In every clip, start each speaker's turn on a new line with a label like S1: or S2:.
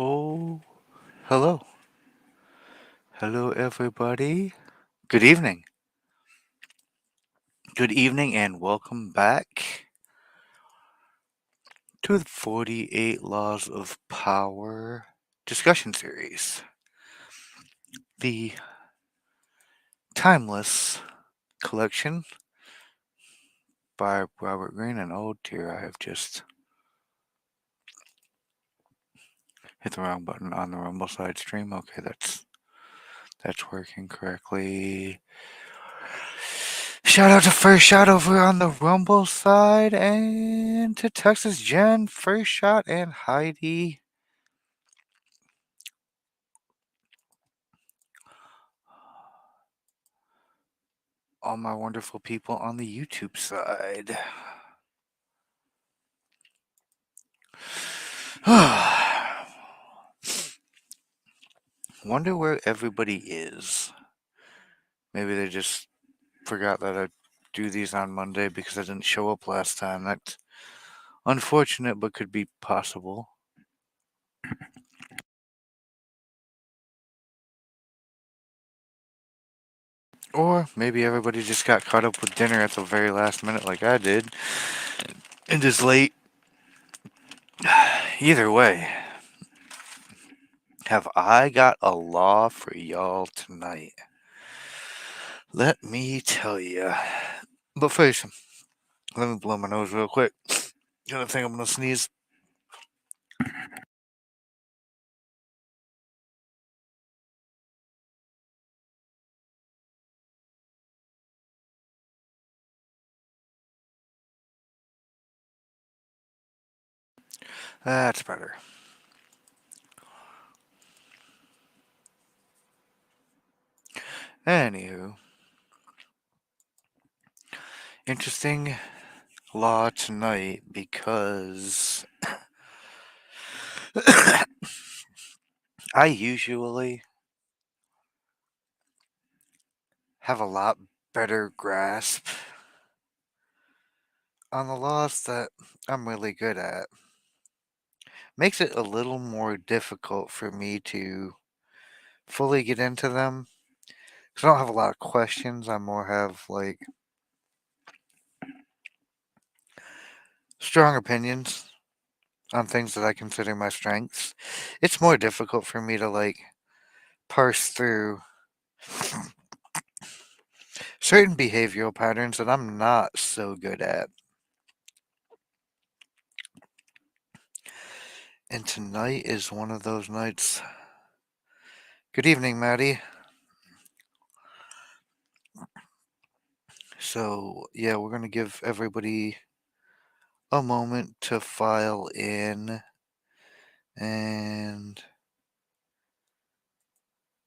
S1: Oh, hello. Hello, everybody. Good evening. Good evening, and welcome back to the 48 Laws of Power discussion series. The timeless collection by Robert Greene. And oh dear, I have just hit the wrong button on the Rumble side stream. Okay, that's working correctly. Shout out to First Shot over on the Rumble side, and to Texas Jen, First Shot, and Heidi. All my wonderful people on the YouTube side. Wonder where everybody is. Maybe they just forgot that I do these on Monday because I didn't show up last time. That's unfortunate, but could be possible. Or maybe everybody just got caught up with dinner at the very last minute like I did and is late. Either way, have I got a law for y'all tonight? Let me tell you. But first, let me blow my nose real quick. I think I'm gonna sneeze. That's better. Anywho, interesting law tonight because I usually have a lot better grasp on the laws that I'm really good at. Makes it a little more difficult for me to fully get into them. Because I don't have a lot of questions. I more have, like, strong opinions on things that I consider my strengths. It's more difficult for me to, like, parse through certain behavioral patterns that I'm not so good at. And tonight is one of those nights. Good evening, Maddie. So, yeah, we're going to give everybody a moment to file in and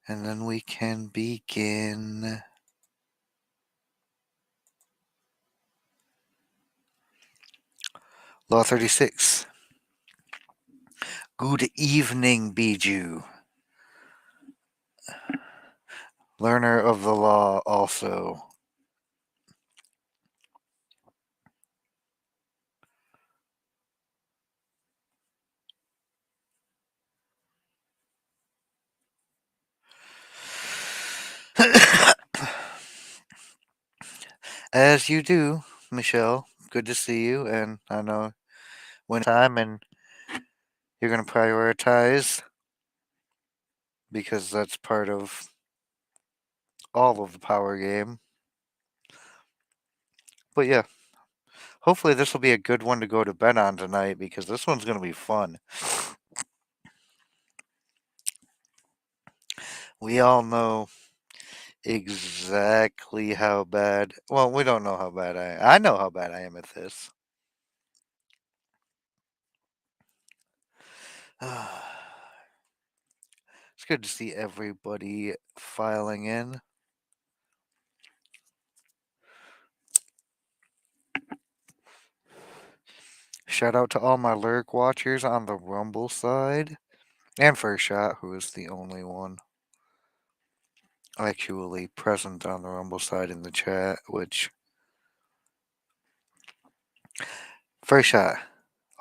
S1: then we can begin. Law 36. Good evening, Bijou. Learner of the law also. As you do, Michelle. Good to see you, and I know when time and you're going to prioritize because that's part of all of the power game. But yeah, hopefully this will be a good one to go to bed on tonight because this one's going to be fun. We all know exactly how bad. Well, we don't know how bad I know how bad I am at this. It's good to see everybody filing in. Shout out to all my lurk watchers on the Rumble side. And First Shot, who is the only one actually present on the Rumble side in the chat, which. First Shot.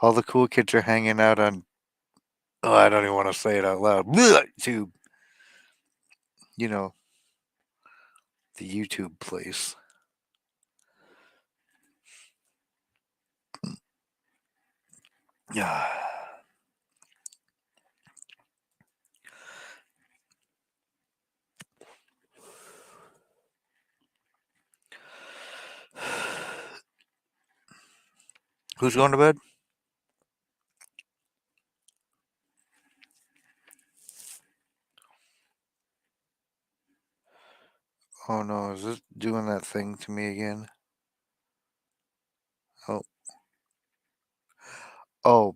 S1: All the cool kids are hanging out on Oh, I don't even want to say it out loud. Blech, to, you know, the YouTube place. Yeah. Who's going to bed? Oh no, is this doing that thing to me again? Oh, oh,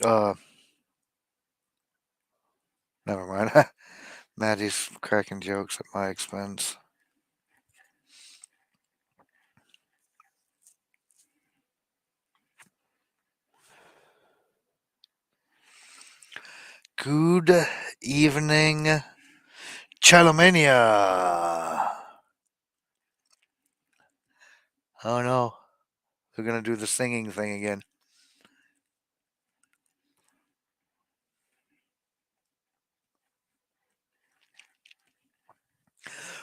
S1: uh, never mind. Maddie's cracking jokes at my expense. Good evening, Chalomania. Oh no, they're gonna do the singing thing again.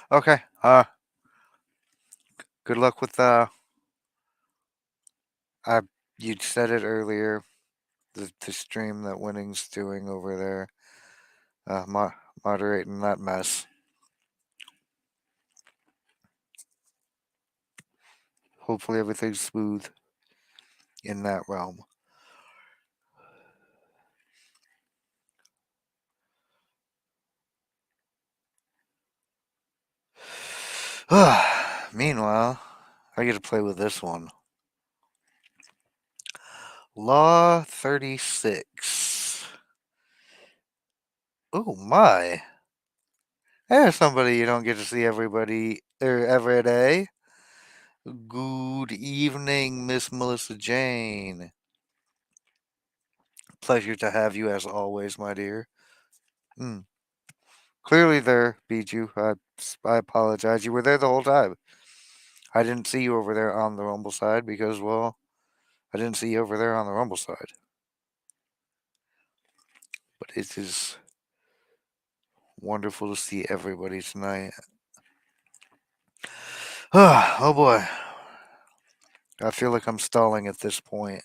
S1: Okay. Good luck with I you said it earlier. The stream that Winning's doing over there. Moderating that mess. Hopefully everything's smooth in that realm. Meanwhile, I get to play with this one. Law 36. Oh my. There's somebody you don't get to see everybody or every day. Good evening, Miss Melissa Jane. Pleasure to have you as always, my dear. Hmm. Clearly there, Bijou. I apologize. You were there the whole time. I didn't see you over there on the Rumble side because, well, I didn't see you over there on the Rumble side. But it is wonderful to see everybody tonight. Oh boy. I feel like I'm stalling at this point.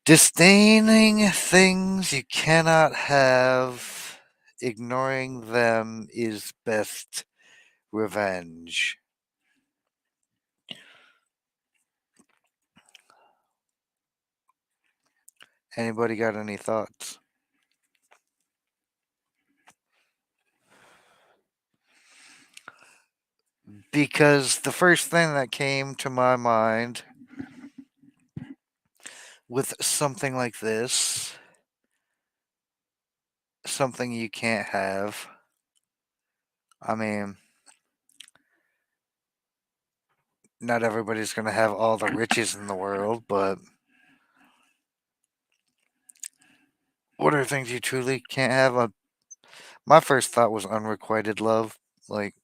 S1: Disdaining things you cannot have, ignoring them is best revenge. Anybody got any thoughts? Because the first thing that came to my mind with something like this, something you can't have, I mean, not everybody's going to have all the riches in the world, but what are things you truly can't have? My first thought was unrequited love, like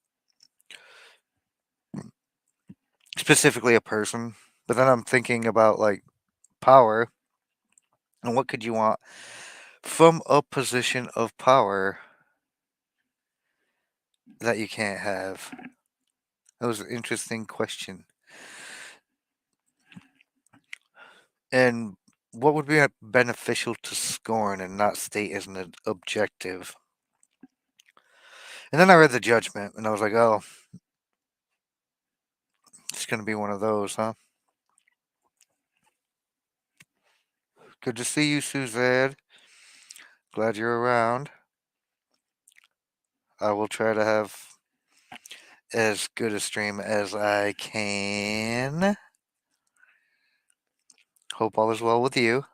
S1: specifically a person. But then I'm thinking about like power and what could you want from a position of power that you can't have? That was an interesting question. And what would be beneficial to scorn and not state as an objective? And then I read the judgment and I was like, oh, it's going to be one of those, huh? Good to see you, Suzanne. Glad you're around. I will try to have as good a stream as I can. Hope all is well with you.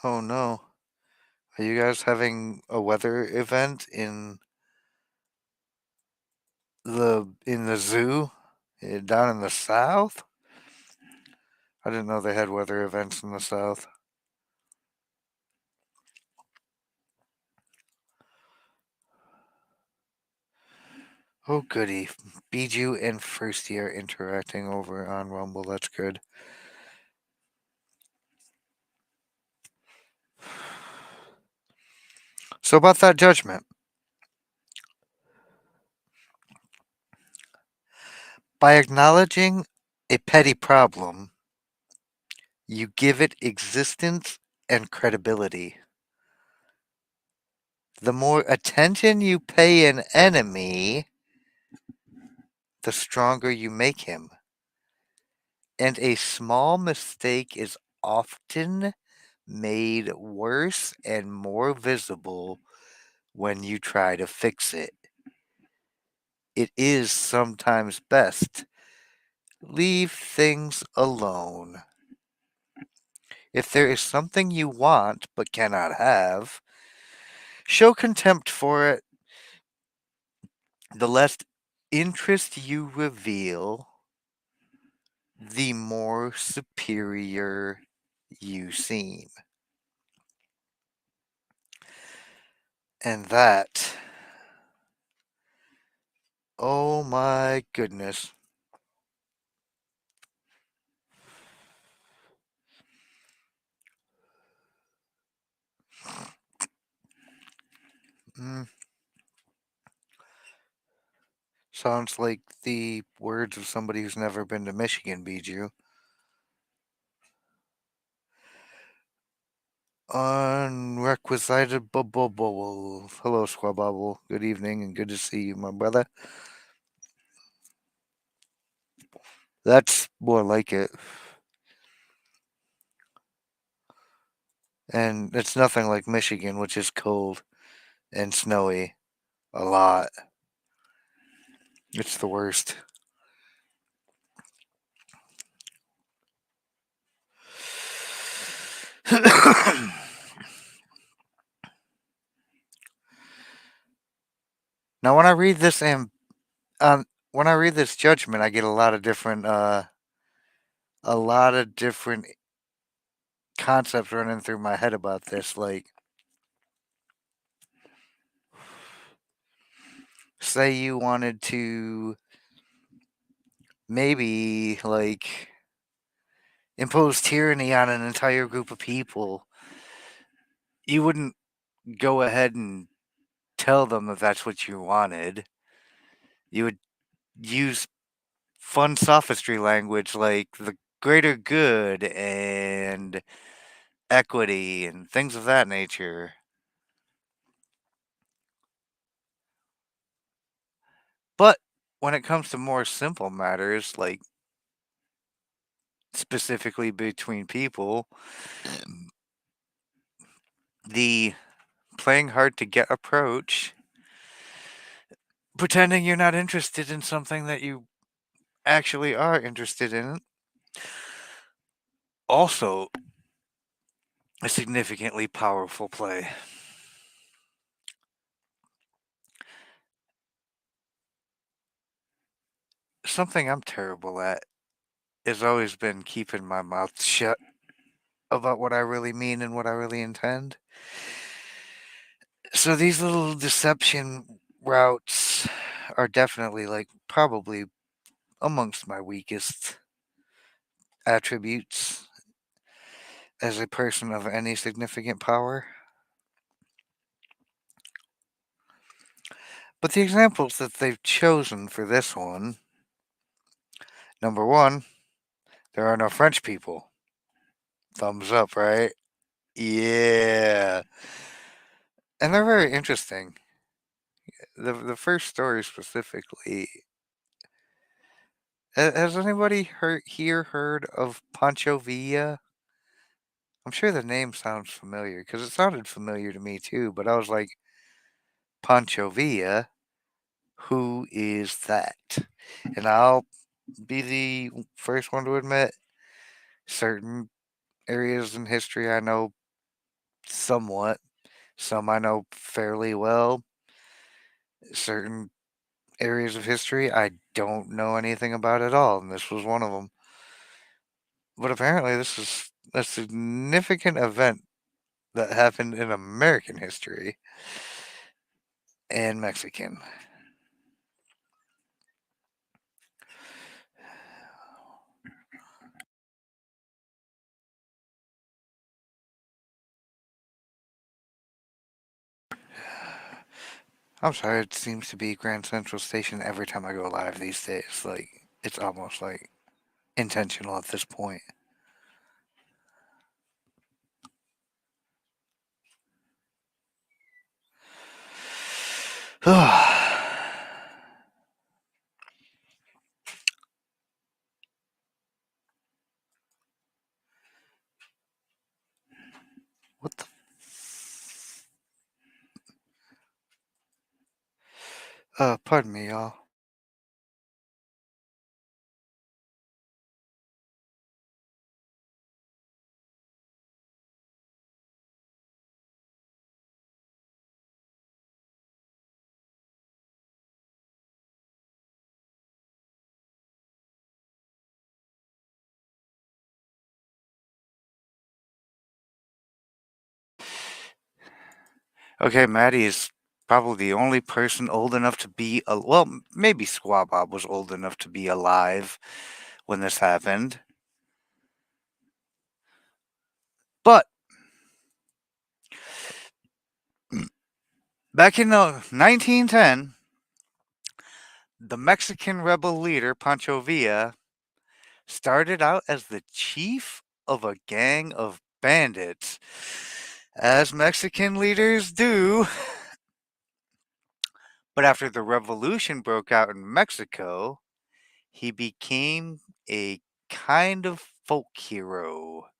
S1: Oh no. Are you guys having a weather event in the zoo down in the south? I didn't know they had weather events in the south. Oh, goody. Bijou and Firsty are interacting over on Rumble. That's good. So, about that judgment. By acknowledging a petty problem, you give it existence and credibility. The more attention you pay an enemy, the stronger you make him. And a small mistake is often made worse and more visible when you try to fix it. It is sometimes best. Leave things alone. If there is something you want but cannot have, show contempt for it. The less interest you reveal, the more superior you seem. And that, oh my goodness. Mm, sounds like the words of somebody who's never been to Michigan, Bijou. Unrequited bubble. Hello, Squabble. Good evening and good to see you, my brother. That's more like it. And it's nothing like Michigan, which is cold and snowy a lot. It's the worst. Now, when I read this judgment, I get a lot of different concepts running through my head about this. Like, say you wanted to maybe like impose tyranny on an entire group of people, you wouldn't go ahead and tell them that that's what you wanted. You would use fun sophistry language like the greater good and equity and things of that nature. But when it comes to more simple matters, like specifically between people, the playing hard to get approach, pretending you're not interested in something that you actually are interested in, also a significantly powerful play. Something I'm terrible at has always been keeping my mouth shut about what I really mean and what I really intend. So these little deception routes are definitely like probably amongst my weakest attributes as a person of any significant power. But the examples that they've chosen for this one, number one, there are no French people. Thumbs up, right? Yeah. And they're very interesting. The first story specifically. Has anybody heard of Pancho Villa? I'm sure the name sounds familiar because it sounded familiar to me too. But I was like, Pancho Villa, who is that? And I'll be the first one to admit certain areas in history I know somewhat. Some I know fairly well. Certain areas of history I don't know anything about at all, and this was one of them. But apparently, this is a significant event that happened in American history and Mexican. I'm sorry, it seems to be Grand Central Station every time I go live these days. Like, it's almost like intentional at this point. What the? Pardon me, y'all. Okay, Maddie is probably the only person old enough to be well, maybe Squaw Bob was old enough to be alive when this happened. But back in 1910, the Mexican rebel leader Pancho Villa started out as the chief of a gang of bandits, as Mexican leaders do. But after the revolution broke out in Mexico, he became a kind of folk hero,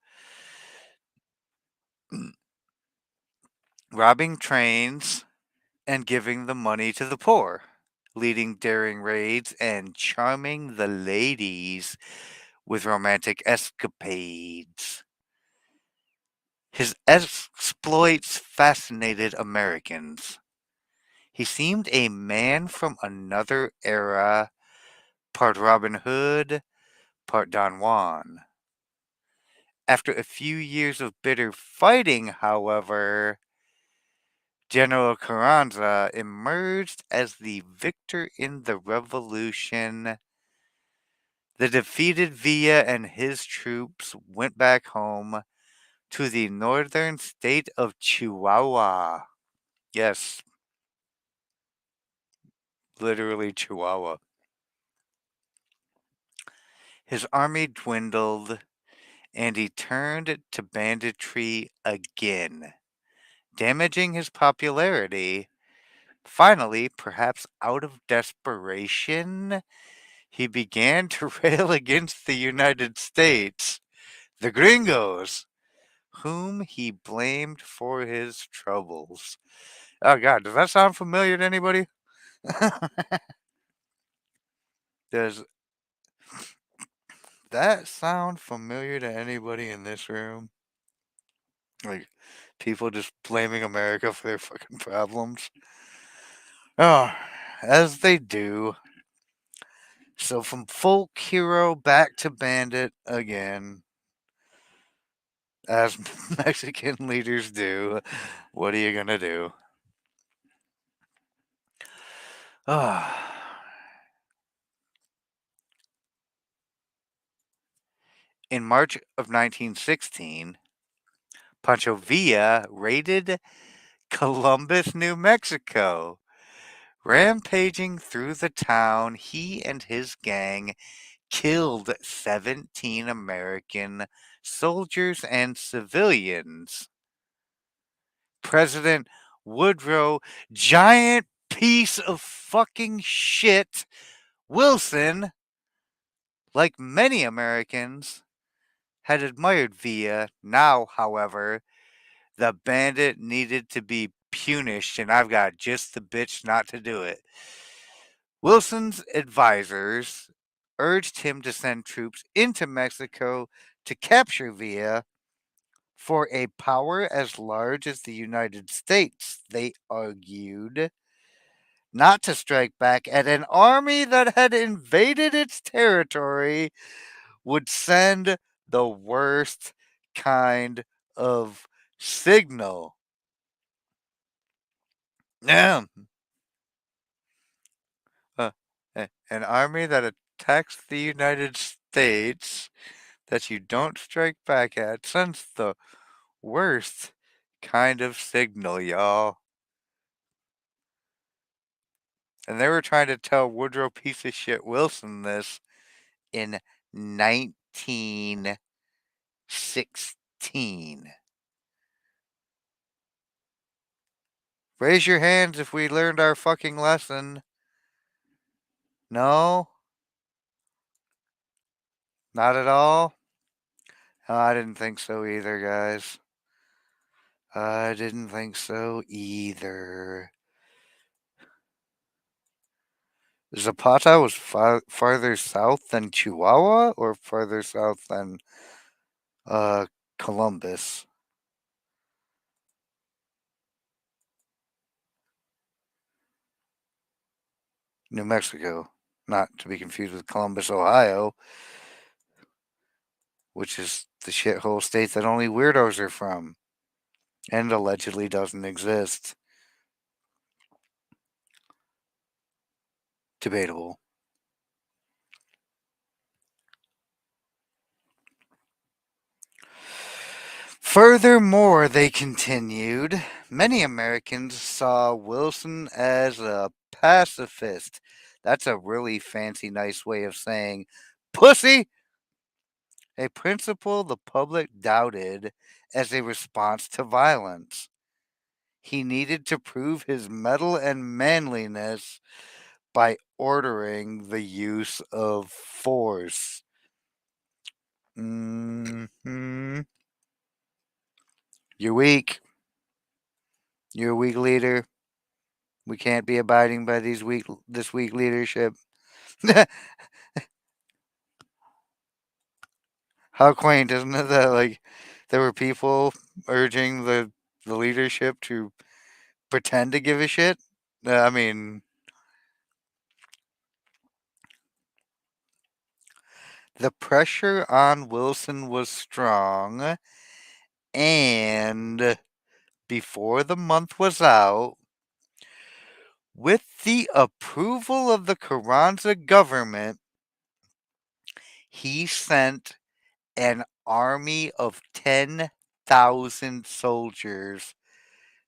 S1: robbing trains and giving the money to the poor, leading daring raids and charming the ladies with romantic escapades. His exploits fascinated Americans. He seemed a man from another era, part Robin Hood, part Don Juan. After a few years of bitter fighting, however, General Carranza emerged as the victor in the revolution. The defeated Villa and his troops went back home to the northern state of Chihuahua. Yes, literally Chihuahua. His army dwindled and he turned to banditry again, damaging his popularity. Finally, perhaps out of desperation, he began to rail against the United States, the gringos, whom he blamed for his troubles. Oh, God, does that sound familiar to anybody? Does that sound familiar to anybody in this room? Like, people just blaming America for their fucking problems? Oh, as they do. So from folk hero back to bandit again, as Mexican leaders do. What are you gonna do? Ah. In March of 1916, Pancho Villa raided Columbus, New Mexico. Rampaging through the town, he and his gang killed 17 American soldiers and civilians. President Woodrow, giant piece of fucking shit, Wilson, like many Americans, had admired Villa. Now, however, the bandit needed to be punished, and I've got just the bitch not to do it. Wilson's advisors urged him to send troops into Mexico to capture Villa. For a power as large as the United States, they argued, not to strike back at an army that had invaded its territory would send the worst kind of signal. Yeah, uh, an army that attacks the United States that you don't strike back at sends the worst kind of signal, y'all. And they were trying to tell Woodrow piece of shit Wilson this in 1916. Raise your hands if we learned our fucking lesson. No? Not at all? Oh, I didn't think so either, guys. I didn't think so either. Zapata was farther south than Chihuahua or farther south than uh, Columbus? New Mexico. Not to be confused with Columbus, Ohio, which is the shithole state that only weirdos are from and allegedly doesn't exist. Debatable. Furthermore, they continued, many Americans saw Wilson as a pacifist. That's a really fancy, nice way of saying pussy, a principle the public doubted as a response to violence. He needed to prove his mettle and manliness by ordering the use of force. Hmm. You're weak. You're a weak leader. We can't be abiding by this weak leadership. How quaint, isn't it? That like there were people urging the leadership to pretend to give a shit. I mean, the pressure on Wilson was strong, and before the month was out, with the approval of the Carranza government, he sent an army of 10,000 soldiers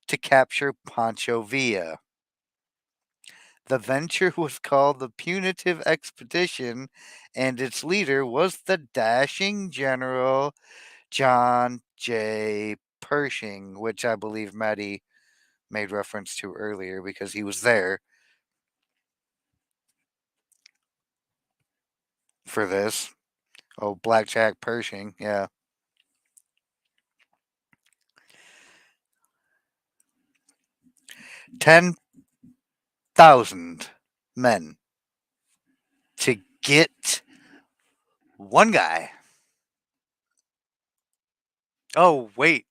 S1: to capture Pancho Villa. The venture was called the Punitive Expedition, and its leader was the dashing General John J. Pershing, which I believe Maddie made reference to earlier because he was there for this. Oh, Blackjack Pershing, yeah. 10,000 men to get one guy. Oh, wait,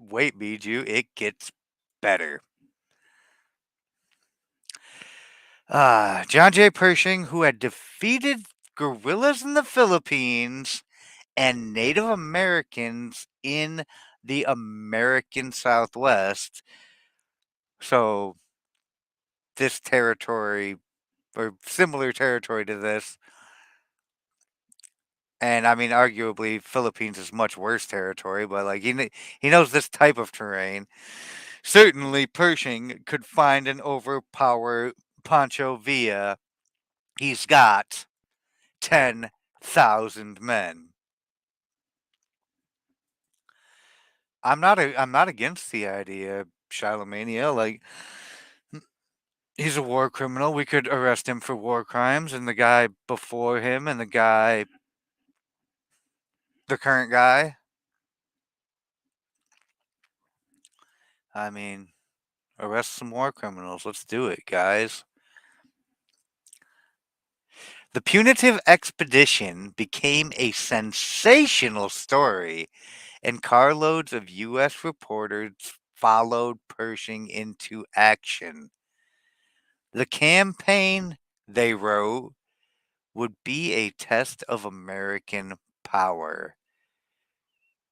S1: Bijou, it gets better. John J. Pershing, who had defeated guerrillas in the Philippines and Native Americans in the American Southwest. So, this territory, or similar territory to this, and I mean, arguably, Philippines is much worse territory, but like he knows this type of terrain. Certainly, Pershing could find and overpower Pancho Villa. He's got 10,000 men. I'm not against the idea, Charlemagne. Like he's a war criminal. We could arrest him for war crimes, and the guy before him, and the current guy. I mean, arrest some war criminals. Let's do it, guys. The punitive expedition became a sensational story, and carloads of U.S. reporters followed Pershing into action. The campaign, they wrote, would be a test of American power.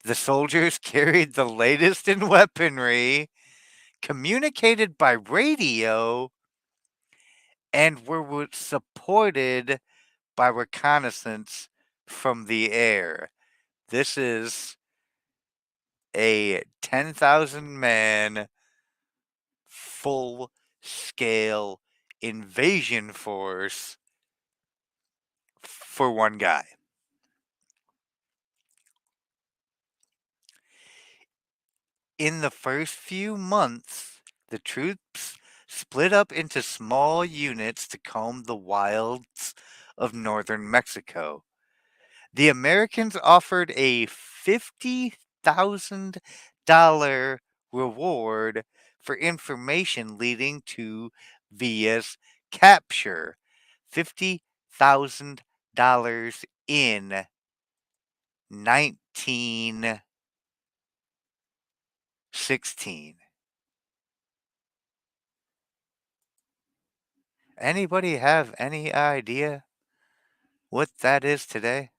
S1: The soldiers carried the latest in weaponry, communicated by radio, and were supported by reconnaissance from the air. This is a 10,000 man full scale invasion force for one guy. In the first few months, the troops split up into small units to comb the wilds of northern Mexico. The Americans offered a $50,000 reward for information leading to Villa's capture. $50,000 in 1916. Anybody have any idea what that is today?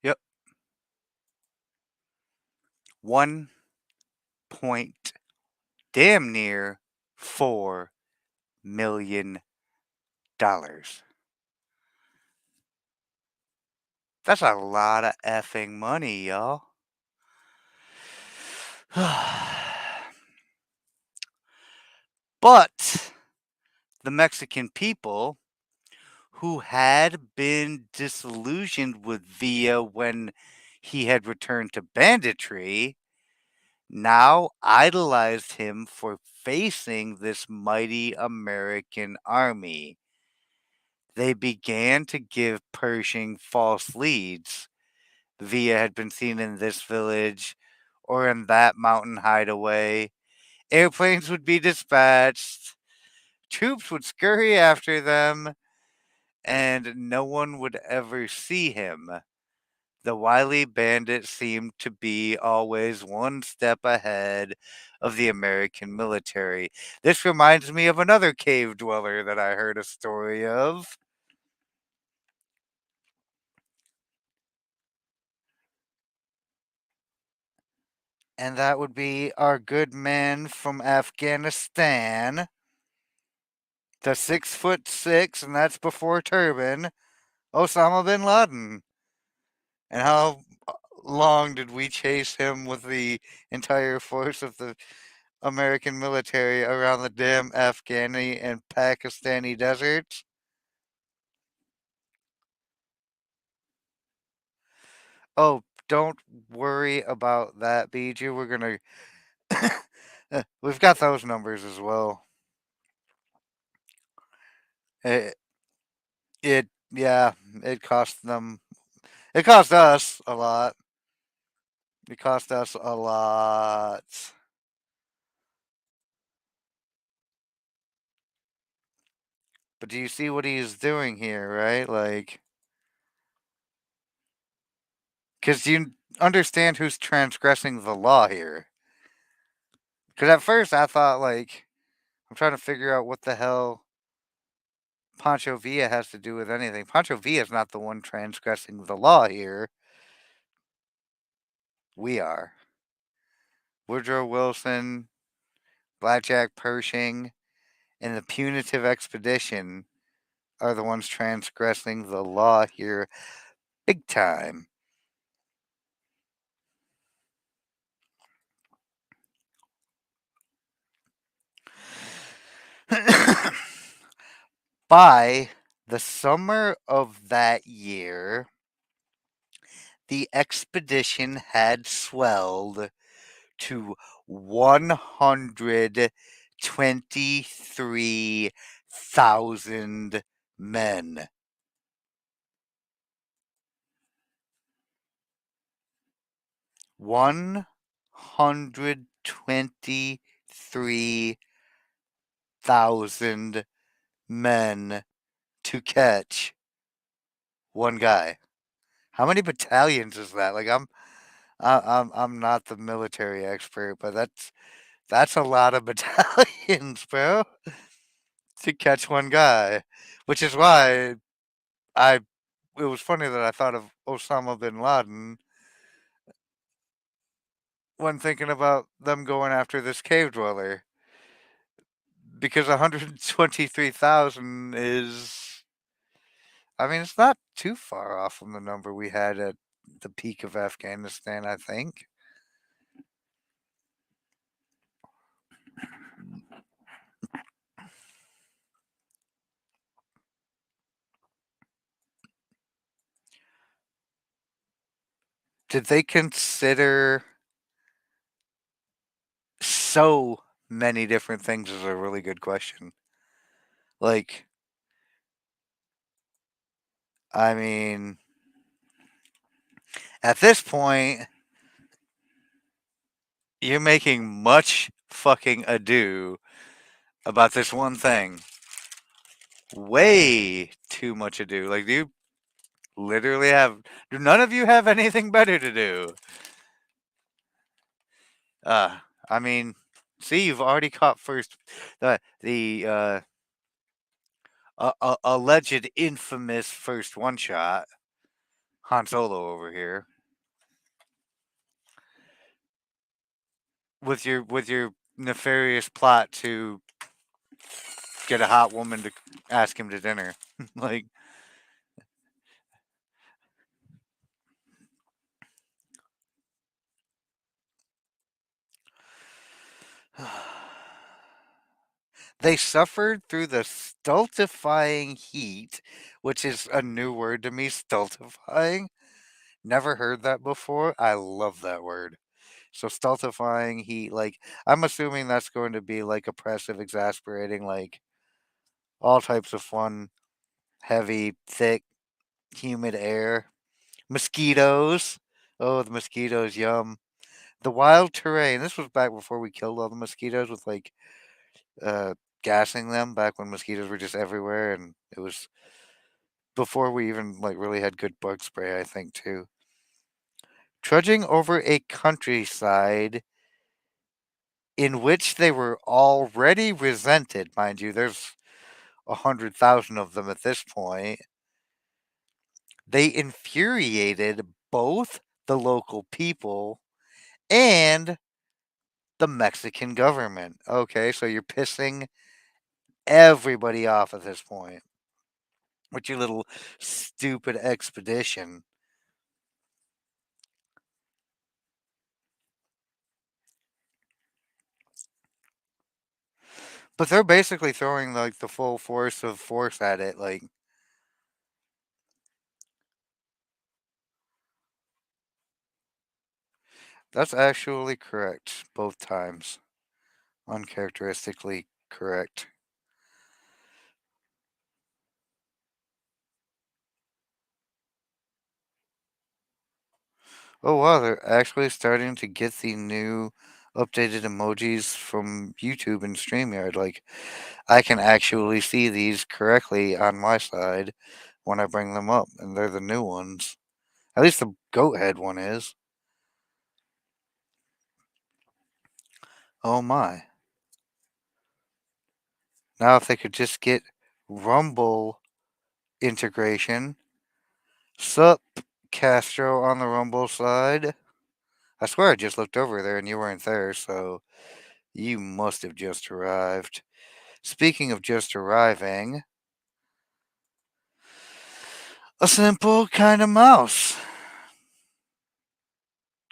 S1: Yep. One point damn near $4 million. That's a lot of effing money, y'all. But the Mexican people, who had been disillusioned with Villa when he had returned to banditry, now idolized him for facing this mighty American army. They began to give Pershing false leads. Villa had been seen in this village or in that mountain hideaway. Airplanes would be dispatched, troops would scurry after them, and no one would ever see him. The wily bandit seemed to be always one step ahead of the American military. This reminds me of another cave dweller that I heard a story of. And that would be our good man from Afghanistan, the 6'6", and that's before turban, Osama bin Laden. And how long did we chase him with the entire force of the American military around the damn Afghani and Pakistani deserts? Oh, don't worry about that, Bijou. We're gonna. We've got those numbers as well. It, yeah, it cost them. It cost us a lot. It cost us a lot. But do you see what he's doing here, right? Like, because you understand who's transgressing the law here. Because at first I thought, like, I'm trying to figure out what the hell Pancho Villa has to do with anything. Pancho Villa's not the one transgressing the law here. We are. Woodrow Wilson, Blackjack Pershing, and the punitive expedition are the ones transgressing the law here big time. By the summer of that year, the expedition had swelled to 123,000 men. 123,000 men to catch one guy. How many battalions is that? Like I'm not the military expert, but that's a lot of battalions, bro, to catch one guy. Which is why I it was funny that I thought of Osama bin Laden. when thinking about them going after this cave dweller because 123,000 is, I mean, it's not too far off from the number we had at the peak of Afghanistan, I think. Did they consider so many different things is a really good question. Like, I mean, at this point, you're making much fucking ado about this one thing. Way too much ado. Like, do you literally have, do none of you have anything better to do? Uh, I mean, see, you've already caught first the alleged infamous first one shot, Han Solo over here, with your nefarious plot to get a hot woman to ask him to dinner. Like, they suffered through the stultifying heat, which is a new word to me, stultifying. Never heard that before. I love that word. So stultifying heat, like I'm assuming that's going to be like oppressive, exasperating, like all types of fun, heavy, thick, humid air. Mosquitoes. Oh, the mosquitoes, yum. The wild terrain. This was back before we killed all the mosquitoes with like uh gassing them back when mosquitoes were just everywhere, and it was before we even like really had good bug spray, I think too. Trudging over a countryside in which they were already resented, mind you, there's 100,000 of them at this point. They infuriated both the local people and the Mexican government. Okay, so you're pissing everybody off at this point with your little stupid expedition. But they're basically throwing like the full force of force at it. Like, that's actually correct both times. Uncharacteristically correct. Oh wow, they're actually starting to get the new updated emojis from YouTube and StreamYard. Like, I can actually see these correctly on my side when I bring them up, and they're the new ones. At least the goat head one is. Oh my. Now, if they could just get Rumble integration. Sup, Castro on the Rumble side. I swear I just looked over there and you weren't there, so you must have just arrived. Speaking of just arriving, a simple kind of mouse.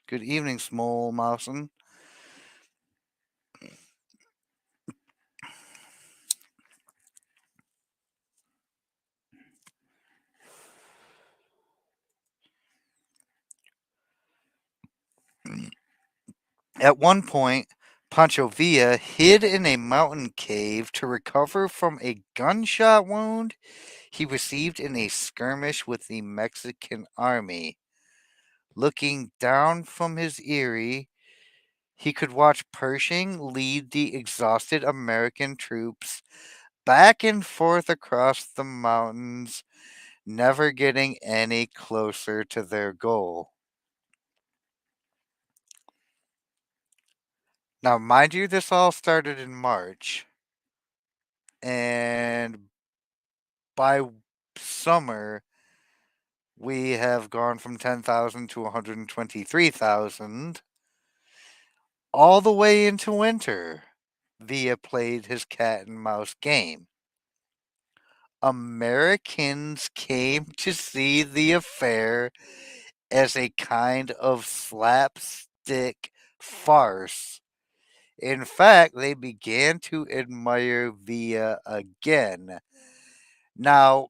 S1: Good evening, small mousin. At one point, Pancho Villa hid in a mountain cave to recover from a gunshot wound he received in a skirmish with the Mexican army. Looking down from his eyrie, he could watch Pershing lead the exhausted American troops back and forth across the mountains, never getting any closer to their goal. Now, mind you, this all started in March, and by summer, we have gone from 10,000 to 123,000. all the way into winter, Villa played his cat and mouse game. Americans came to see the affair as a kind of slapstick farce. In fact, they began to admire Villa again. Now,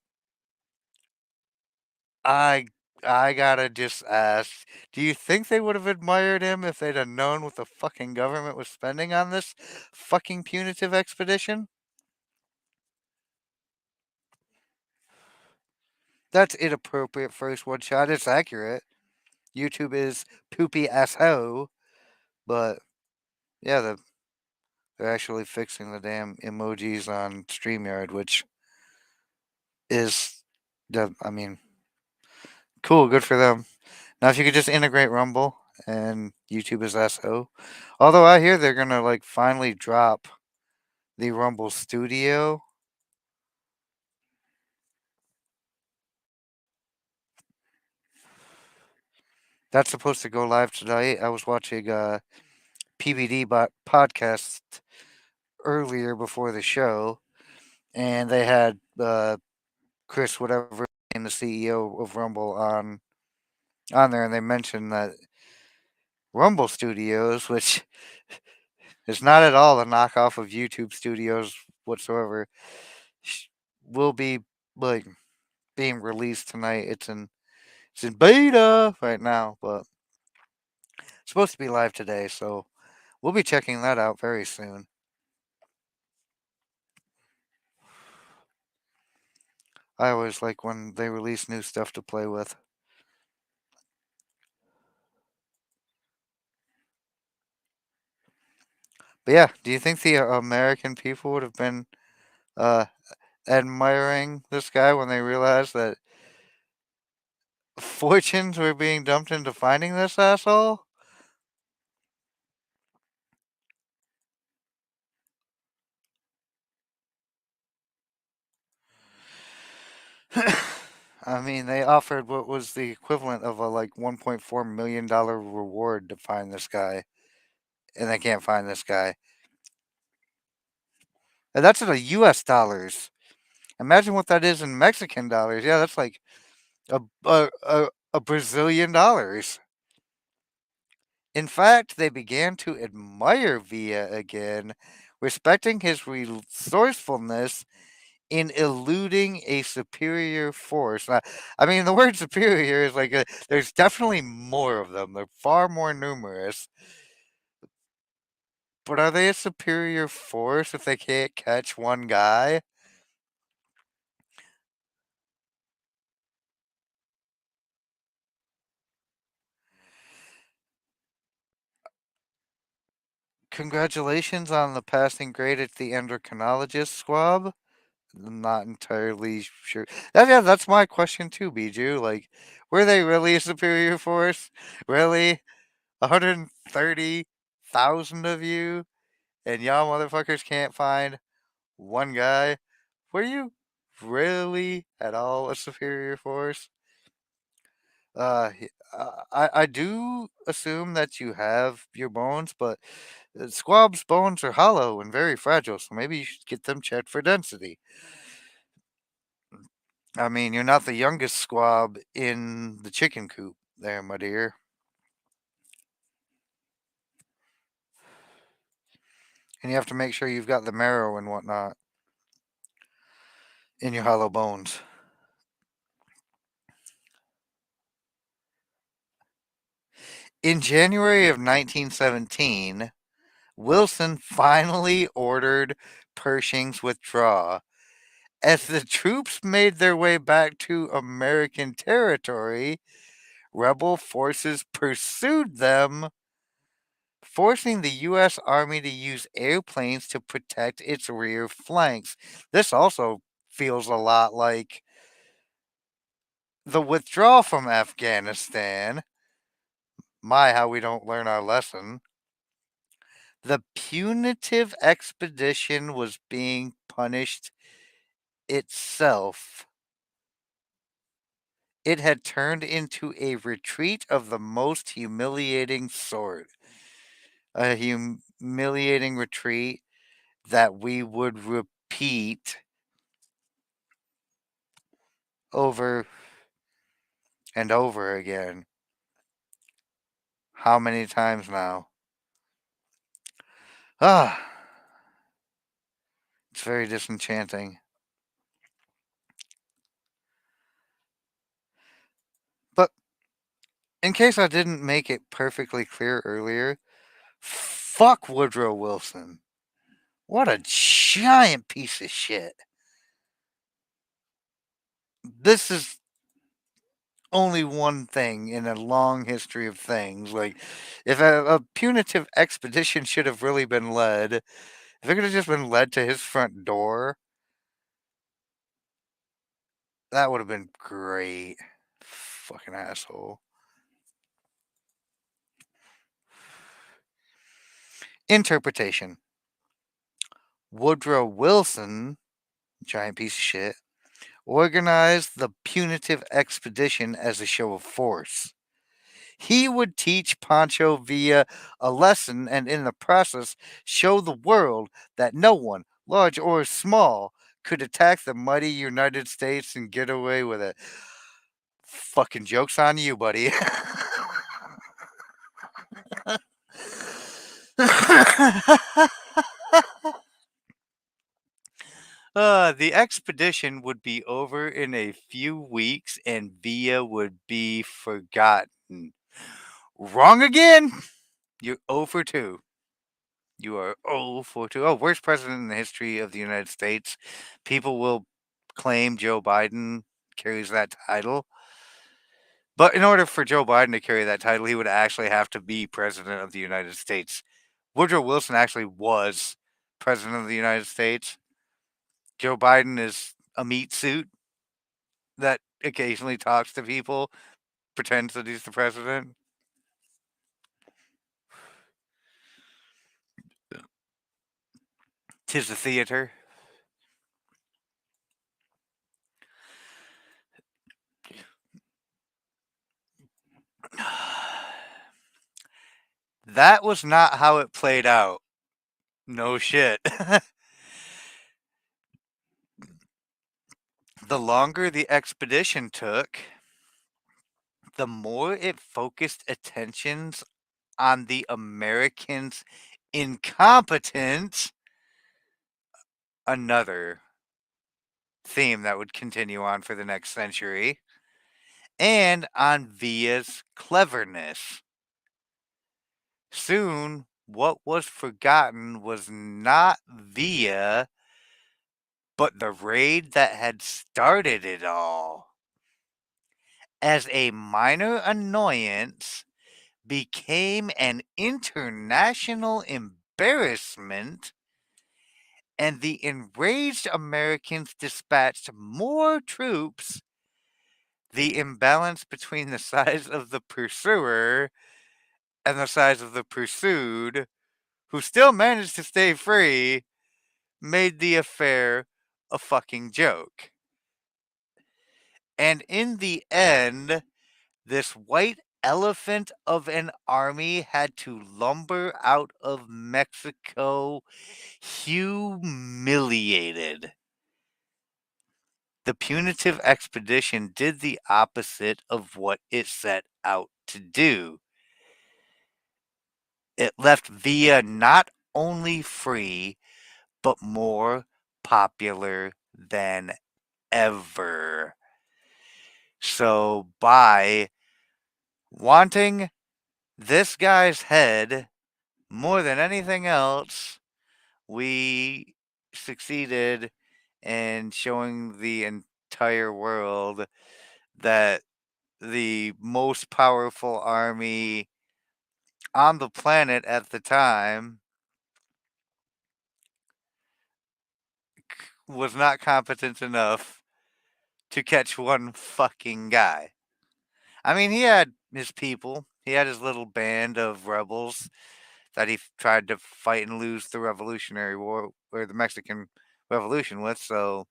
S1: I I gotta just ask, do you think they would have admired him if they'd have known what the fucking government was spending on this fucking punitive expedition? That's inappropriate first one shot. It's accurate. YouTube is poopy asshole, but yeah, they're actually fixing the damn emojis on StreamYard, which is I mean, cool, good for them. Now, if you could just integrate Rumble and YouTube as SO, although I hear they're gonna like finally drop the Rumble Studio. That's supposed to go live tonight. I was watching PBD podcast earlier before the show, and they had Chris, whatever, and the CEO of Rumble on there, and they mentioned that Rumble Studios, which is not at all a knockoff of YouTube Studios whatsoever, will be like being released tonight. It's in beta right now, but it's supposed to be live today, so we'll be checking that out very soon. I always like when they release new stuff to play with. But yeah, do you think the American people would have been uh, admiring this guy when they realized that fortunes were being dumped into finding this asshole? I mean, they offered what was the equivalent of a like $1.4 million reward to find this guy, and they can't find this guy. And that's in the U.S. dollars. Imagine what that is in Mexican dollars. Yeah, that's like a Brazilian dollars. In fact, they began to admire Villa again, respecting his resourcefulness in eluding a superior force. I mean, the word superior is like there's definitely more of them. They're far more numerous. But are they a superior force if they can't catch one guy? Congratulations on the passing grade at the endocrinologist squab. I'm not entirely sure. Yeah, that's my question too, Bijou. Like, were they really a superior force? Really? 130,000 of you? And y'all motherfuckers can't find one guy? Were you really at all a superior force? I do assume that you have your bones, but Squab's bones are hollow and very fragile, so maybe you should get them checked for density. I mean, you're not the youngest squab in the chicken coop there, my dear. And you have to make sure you've got the marrow and whatnot in your hollow bones. In January of 1917, Wilson finally ordered Pershing's withdrawal. As the troops made their way back to American territory, rebel forces pursued them, forcing the U.S. Army to use airplanes to protect its rear flanks. This also feels a lot like the withdrawal from Afghanistan. My, how we don't learn our lesson. The punitive expedition was being punished itself. It had turned into a retreat of the most humiliating sort. a humiliating retreat that we would repeat over and over again. How many times now? Ah, it's very disenchanting. But in case I didn't make it perfectly clear earlier, fuck Woodrow Wilson. What a giant piece of shit. This is only one thing in a long history of things. Like, if a punitive expedition should have really been led, if it could have just been led to his front door, that would have been great. Fucking asshole. Interpretation: Woodrow Wilson, giant piece of shit, organized the punitive expedition as a show of force. He would teach Pancho Villa a lesson and in the process show the world that no one, large or small, could attack the mighty United States and get away with it. Fucking joke's on you, buddy. The expedition would be over in a few weeks and Villa would be forgotten. Wrong again. You're 0 for 2. You are 0 for 2. Oh, worst president in the history of the United States. People will claim Joe Biden carries that title. But in order for Joe Biden to carry that title, he would actually have to be president of the United States. Woodrow Wilson actually was president of the United States. Joe Biden is a meat suit that occasionally talks to people, pretends that he's the president. Tis the theater. That was not how it played out. No shit. The longer the expedition took, the more it focused attentions on the Americans' incompetence, another theme that would continue on for the next century, and on Villa's cleverness. Soon, what was forgotten was not Villa, but the raid that had started it all. As a minor annoyance, became an international embarrassment, and the enraged Americans dispatched more troops. The imbalance between the size of the pursuer and the size of the pursued, who still managed to stay free, made the affair a fucking joke. And in the end, this white elephant of an army had to lumber out of Mexico humiliated. The punitive expedition did the opposite of what it set out to do. It left Villa not only free, but more popular than ever. So, by wanting this guy's head more than anything else, we succeeded in showing the entire world that the most powerful army on the planet at the time was not competent enough to catch one fucking guy. I mean, he had his people. He had his little band of rebels that he tried to fight and lose the Revolutionary War or the Mexican Revolution with. So,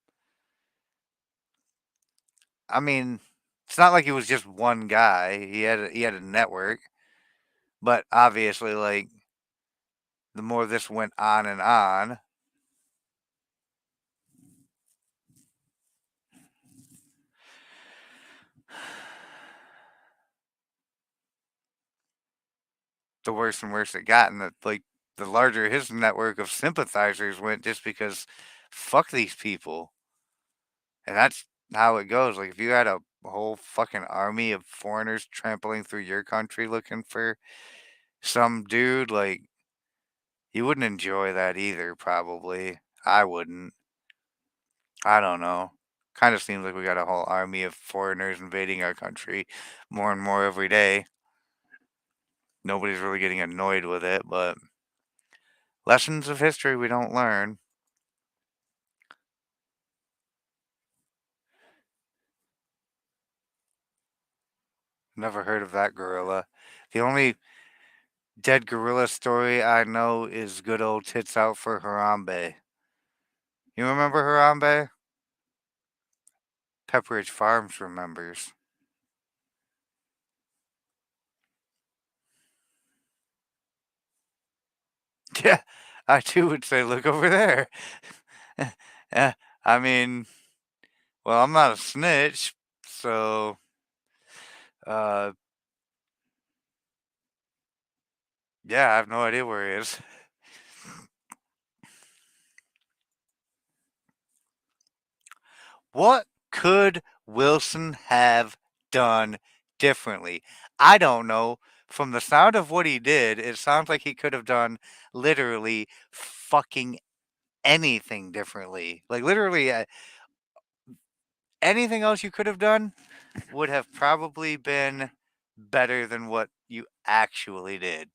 S1: I mean, it's not like he was just one guy. He had a network, but obviously, like the more this went on, the worse and worse it got, and the larger his network of sympathizers went, just because fuck these people, and that's how it goes. Like if you had a whole fucking army of foreigners trampling through your country looking for some dude, like you wouldn't enjoy that either. Probably, I wouldn't. I don't know. Kind of seems like we got a whole army of foreigners invading our country more and more every day. Nobody's really getting annoyed with it, but lessons of history we don't learn. Never heard of that gorilla. The only dead gorilla story I know is good old tits out for Harambe. You remember Harambe? Pepperidge Farms remembers. Yeah, I too would say, look over there. Yeah, I mean, well, I'm not a snitch, so uh, yeah, I have no idea where he is. What could Wilson have done differently? I don't know. From the sound of what he did, it sounds like he could have done literally fucking anything differently. Like, literally, anything else you could have done would have probably been better than what you actually did.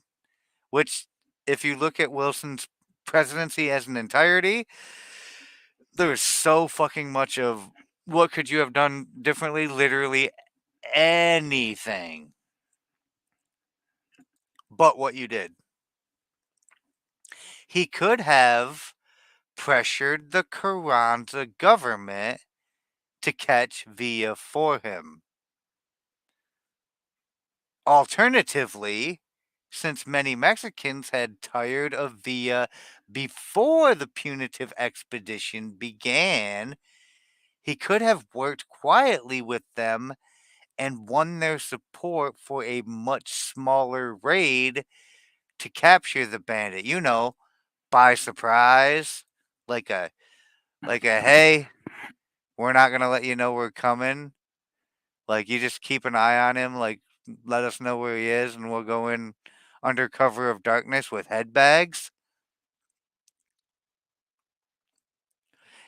S1: Which, if you look at Wilson's presidency as an entirety, there was so fucking much of what could you have done differently? Literally anything but what you did. He could have pressured the Carranza government to catch Villa for him. Alternatively, since many Mexicans had tired of Villa before the punitive expedition began, he could have worked quietly with them and won their support for a much smaller raid to capture the bandit. You know, by surprise, like a hey, we're not gonna let you know we're coming. Like you just keep an eye on him. Like let us know where he is, and we'll go in under cover of darkness with head bags.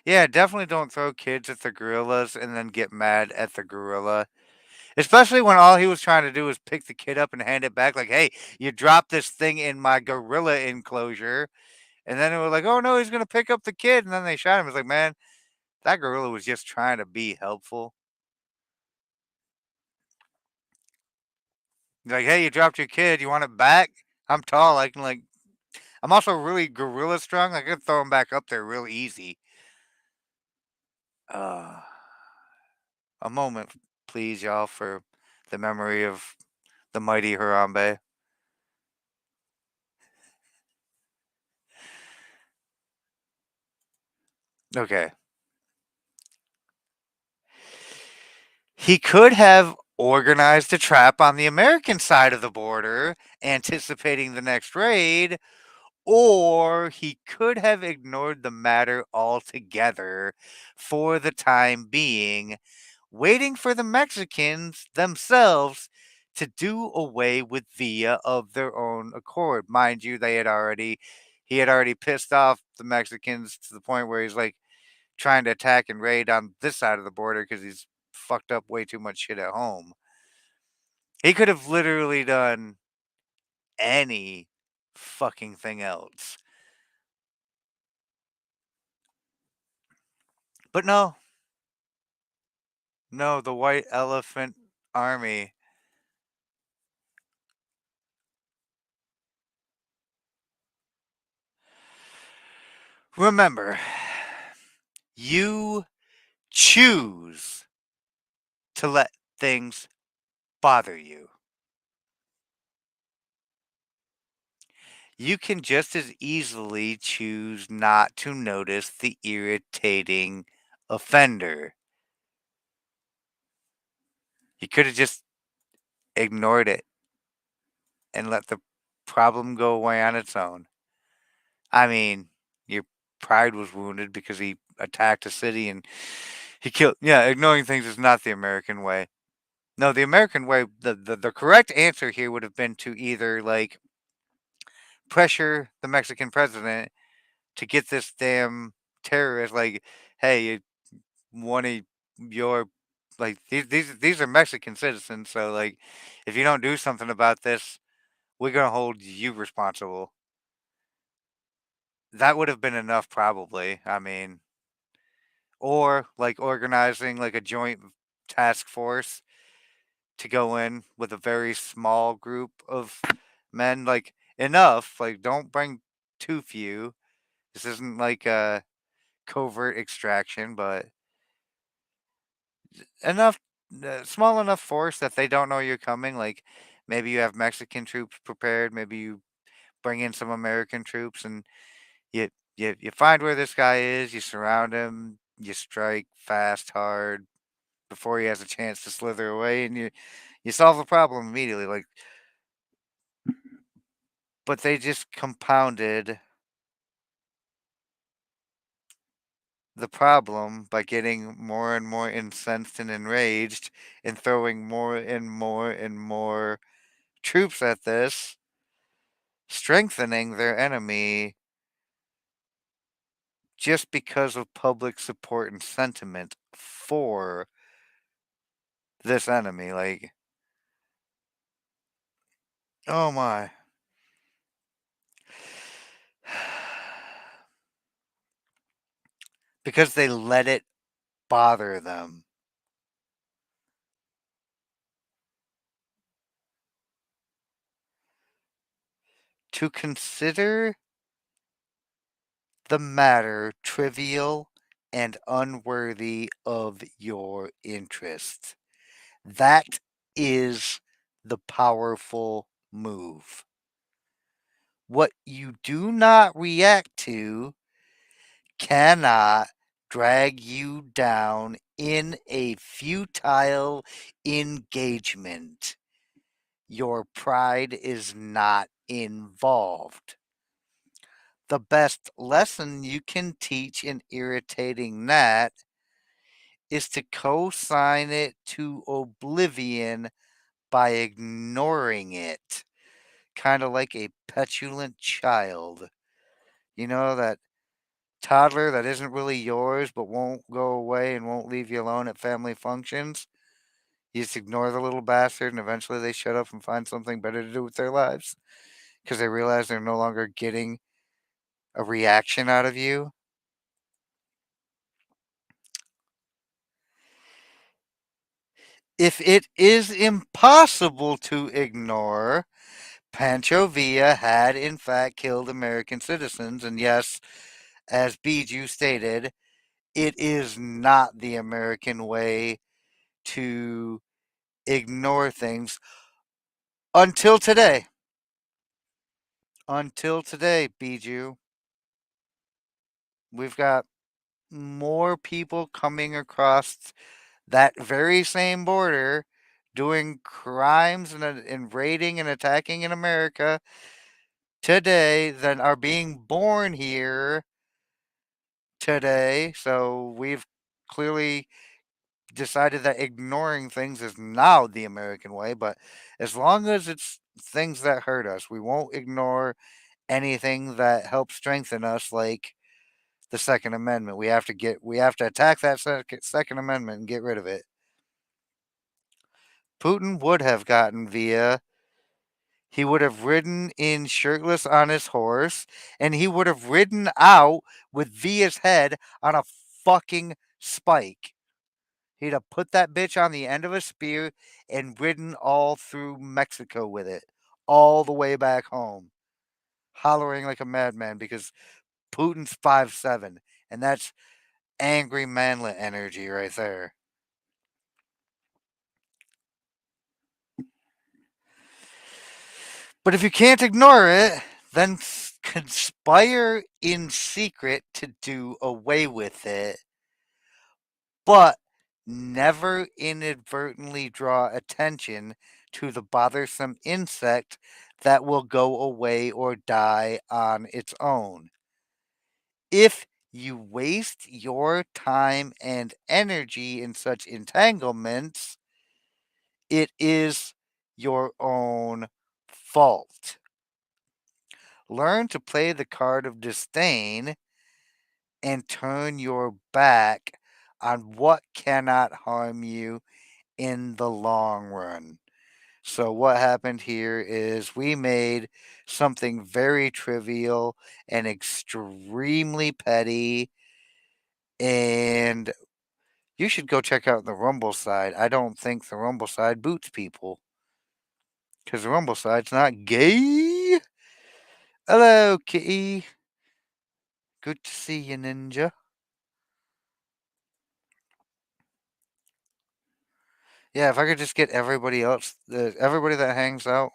S1: Yeah, definitely don't throw kids at the gorillas and then get mad at the gorilla. Especially when all he was trying to do was pick the kid up and hand it back, like, hey, you dropped this thing in my gorilla enclosure. And then it was like, oh no, he's gonna pick up the kid, and then they shot him. It's like, man, that gorilla was just trying to be helpful. Like, hey, you dropped your kid, you want it back? I'm tall, I can like I'm also really gorilla strong. I can throw him back up there real easy. Uh a moment, please, y'all, for the memory of the mighty Harambe. Okay. He could have organized a trap on the American side of the border, anticipating the next raid, or he could have ignored the matter altogether for the time being, waiting for the Mexicans themselves to do away with Villa of their own accord. Mind you, he had already pissed off the Mexicans to the point where he's like trying to attack and raid on this side of the border because he's fucked up way too much shit at home. He could have literally done any fucking thing else. But no, no, the White Elephant Army. Remember, you choose to let things bother you. You can just as easily choose not to notice the irritating offender. You could have just ignored it and let the problem go away on its own. I mean, your pride was wounded because he attacked a city and he killed. Yeah, ignoring things is not the American way. No, the American way, the correct answer here would have been to either like pressure the Mexican president to get this damn terrorist, like, hey, one of your like these are Mexican citizens, so like if you don't do something about this, we're gonna hold you responsible. That would have been enough, probably. I mean, or like organizing like a joint task force to go in with a very small group of men, like enough. Like, don't bring too few. This isn't like a covert extraction, but enough, small enough force that they don't know you're coming. Like, maybe you have Mexican troops prepared. Maybe you bring in some American troops, and you find where this guy is. You surround him. You strike fast, hard before he has a chance to slither away, and you solve the problem immediately. Like, but they just compounded the problem by getting more and more incensed and enraged and throwing more and more and more troops at this, strengthening their enemy just because of public support and sentiment for this enemy. Like, oh my. Because they let it bother them. To consider the matter trivial and unworthy of your interest. That is the powerful move. What you do not react to cannot drag you down in a futile engagement. Your pride is not involved. The best lesson you can teach an irritating gnat is to co-sign it to oblivion by ignoring it, kind of like a petulant child. You know, that toddler that isn't really yours but won't go away and won't leave you alone at family functions. You just ignore the little bastard, and eventually they shut up and find something better to do with their lives because they realize they're no longer getting a reaction out of you. If it is impossible to ignore, Pancho Villa had in fact killed American citizens, and yes, as Bijou stated, it is not the American way to ignore things until today. Until today, Bijou. We've got more people coming across that very same border doing crimes and raiding and attacking in America today than are being born here today. So we've clearly decided that ignoring things is now the American way. But as long as it's things that hurt us, we won't ignore anything that helps strengthen us, like the Second Amendment. We have to attack that Second Amendment and get rid of it. Putin would have gotten via. He would have ridden in shirtless on his horse, and he would have ridden out with Via's head on a fucking spike. He'd have put that bitch on the end of a spear and ridden all through Mexico with it, all the way back home, hollering like a madman because Putin's 5'7", and that's angry manlet energy right there. But if you can't ignore it, then conspire in secret to do away with it, but never inadvertently draw attention to the bothersome insect that will go away or die on its own. If you waste your time and energy in such entanglements, it is your own fault. Learn to play the card of disdain and turn your back on what cannot harm you in the long run. So, what happened here is we made something very trivial and extremely petty, and you should go check out the Rumble side. I don't think the Rumble side boots people because the Rumble side's not gay. Hello, Kitty. Good to see you, Ninja. Yeah, if I could just get everybody else, everybody that hangs out,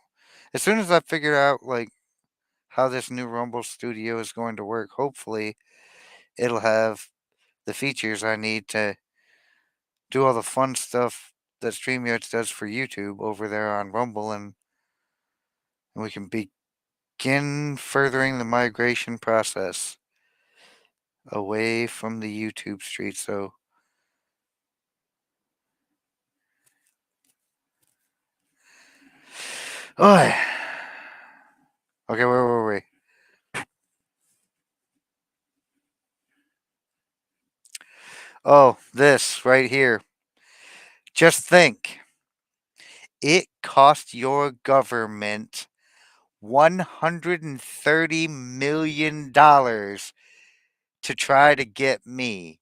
S1: as soon as I figure out like how this new Rumble studio is going to work, hopefully it'll have the features I need to do all the fun stuff that StreamYard does for YouTube over there on Rumble, and we can begin furthering the migration process away from the YouTube street. So, oh, okay, where were we? Oh, this right here. Just think, it cost your government $130 million to try to get me.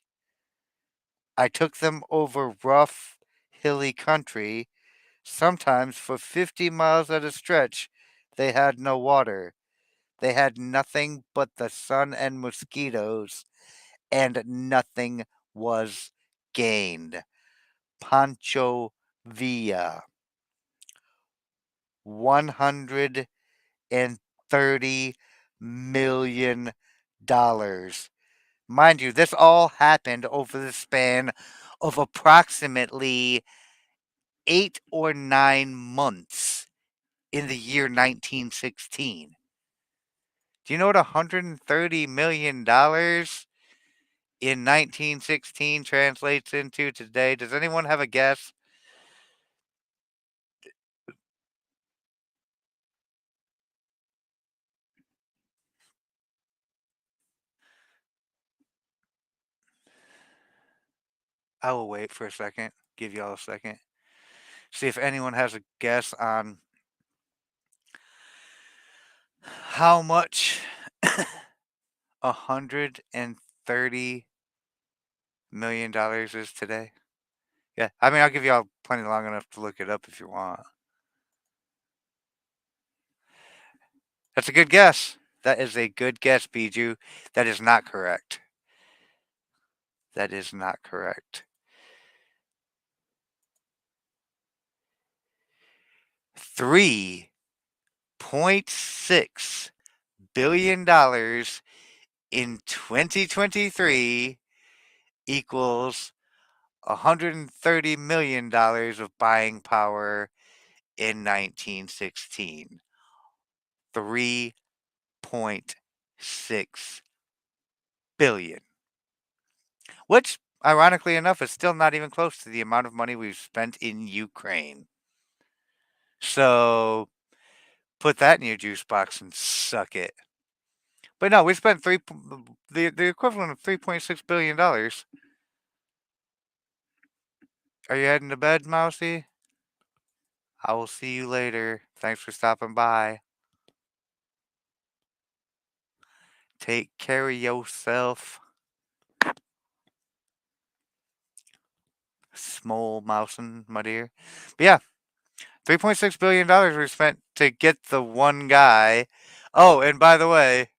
S1: I took them over rough, hilly country. Sometimes for 50 miles at a stretch, they had no water. They had nothing but the sun and mosquitoes, and nothing was gained. Pancho Villa. $130 million. Mind you, this all happened over the span of approximately 8 or 9 months in the year 1916. Do you know what $130 million in 1916 translates into today? Does anyone have a guess? I will wait for a second, give y'all a second. See if anyone has a guess on how much $130 million is today. Yeah, I mean, I'll give y'all plenty long enough to look it up if you want. That's a good guess. That is a good guess, Bijou. That is not correct. That is not correct. $3.6 billion in 2023 equals $130 million of buying power in 1916. 3.6 billion, which ironically enough is still not even close to the amount of money we've spent in Ukraine. So put that in your juice box and suck it. But no, we spent the equivalent of $3.6 billion. Are you heading to bed, Mousy? I will see you later. Thanks for stopping by. Take care of yourself. Small mousin', my dear. But yeah, $3.6 billion were spent to get the one guy. Oh, and by the way,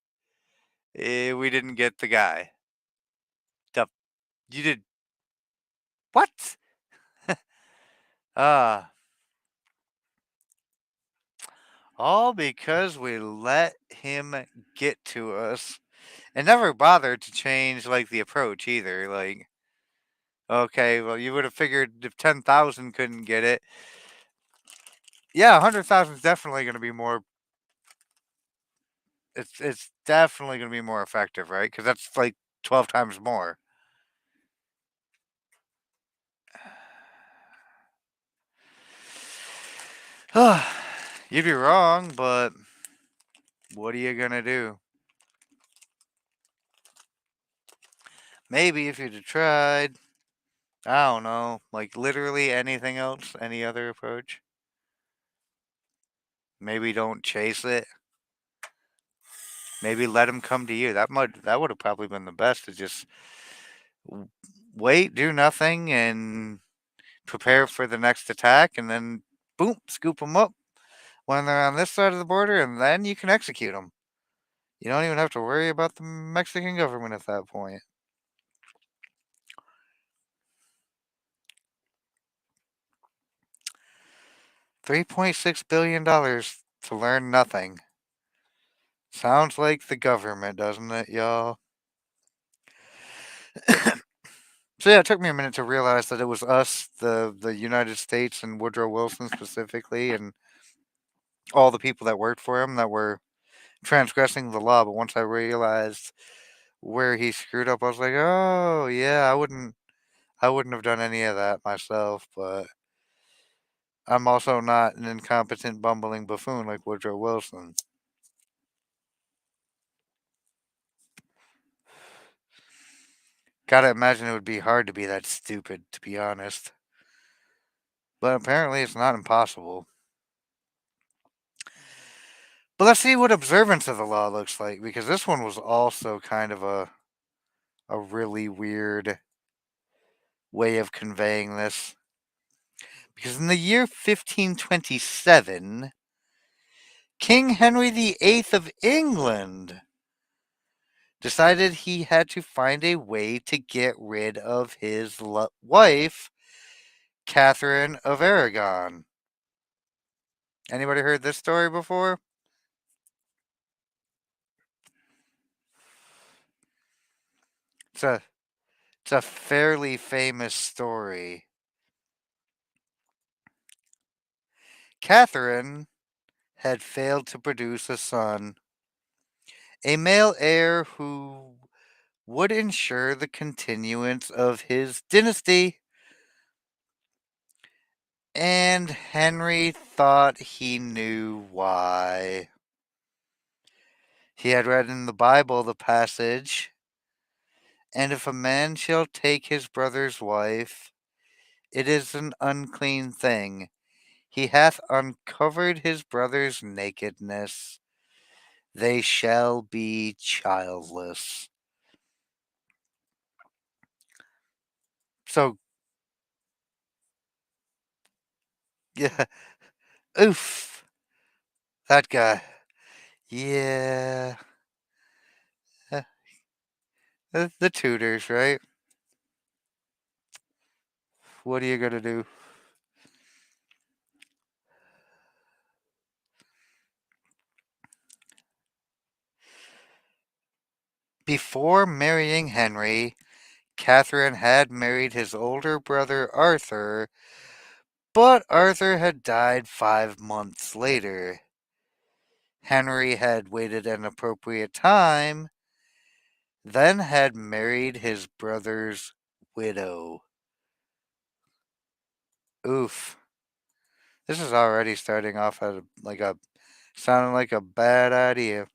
S1: we didn't get the guy. You did what? Ah, All because we let him get to us and never bothered to change like the approach either. Like, okay, well, you would have figured if 10,000 couldn't get it, yeah, 100,000 is definitely going to be more. It's definitely going to be more effective, right? Because that's like 12 times more. You'd be wrong, but what are you gonna do? Maybe if you'd have tried, I don't know, like literally anything else, any other approach. Maybe don't chase it. Maybe let him come to you. That would have probably been the best to just w- wait, do nothing, and prepare for the next attack, and then boom, scoop them up when they're on this side of the border, and then you can execute them. You don't even have to worry about the Mexican government at that point. $3.6 billion to learn nothing. Sounds like the government, doesn't it, y'all? So yeah, it took me a minute to realize that it was us, the United States, and Woodrow Wilson specifically, and all the people that worked for him that were transgressing the law. But once I realized where he screwed up, I was like, oh yeah, I wouldn't have done any of that myself. But I'm also not an incompetent, bumbling buffoon like Woodrow Wilson. Gotta imagine it would be hard to be that stupid, to be honest. But apparently it's not impossible. But let's see what observance of the law looks like, because this one was also kind of a really weird way of conveying this. Because in the year 1527, King Henry VIII of England decided he had to find a way to get rid of his wife, Catherine of Aragon. Anybody heard this story before? It's a it's a fairly famous story. Catherine had failed to produce a son, a male heir who would ensure the continuance of his dynasty, and Henry thought he knew why. He had read in the Bible the passage, and if a man shall take his brother's wife, it is an unclean thing. He hath uncovered his brother's nakedness. They shall be childless. So, yeah, oof, that guy. Yeah, uh, the Tudors, right? What are you gonna do? Before marrying Henry, Catherine had married his older brother Arthur, but Arthur had died 5 months later. Henry had waited an appropriate time, then had married his brother's widow. Oof. This is already starting off as sounding like a bad idea.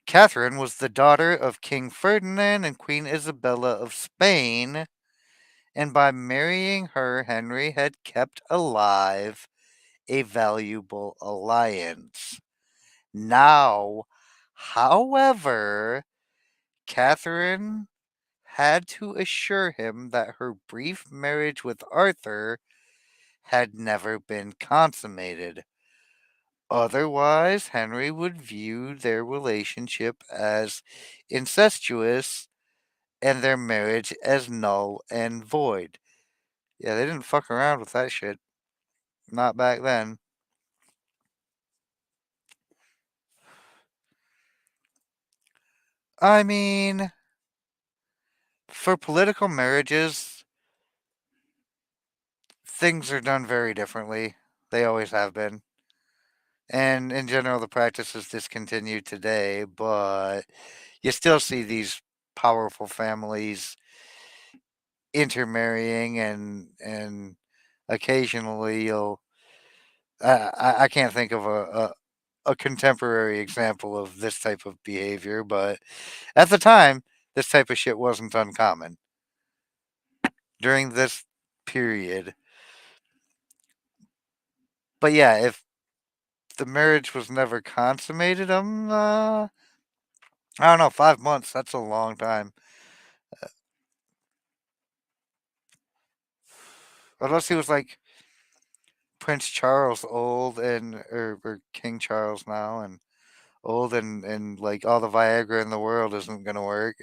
S1: Catherine was the daughter of King Ferdinand and Queen Isabella of Spain, and by marrying her, Henry had kept alive a valuable alliance. Now, however, Catherine had to assure him that her brief marriage with Arthur had never been consummated. Otherwise, Henry would view their relationship as incestuous and their marriage as null and void. Yeah, they didn't fuck around with that shit. Not back then. I mean, for political marriages, things are done very differently. They always have been. And in general, the practice is discontinued today, but you still see these powerful families intermarrying, and occasionally you'll I can't think of a contemporary example of this type of behavior, but at the time, this type of shit wasn't uncommon. During this period. But yeah, if the marriage was never consummated, I don't know, 5 months. That's a long time. Unless he was like Prince Charles, old and or King Charles now, and old and like all the Viagra in the world isn't gonna work.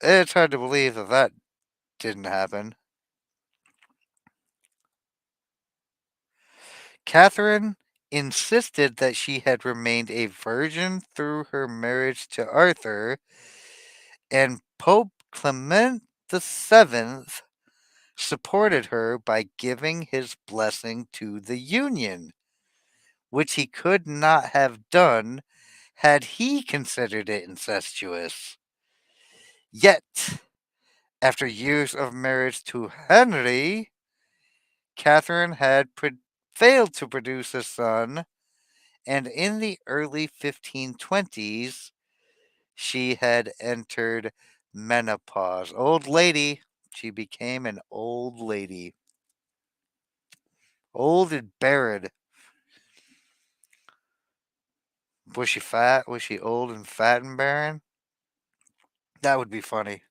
S1: It's hard to believe that that didn't happen. Catherine insisted that she had remained a virgin through her marriage to Arthur, and Pope Clement VII supported her by giving his blessing to the union, which he could not have done had he considered it incestuous. Yet, after years of marriage to Henry, Catherine had failed to produce a son, and in the early 1520s, she had entered menopause. Old lady. She became an old lady. Old and barren. Was she fat? Was she old and fat and barren? That would be funny.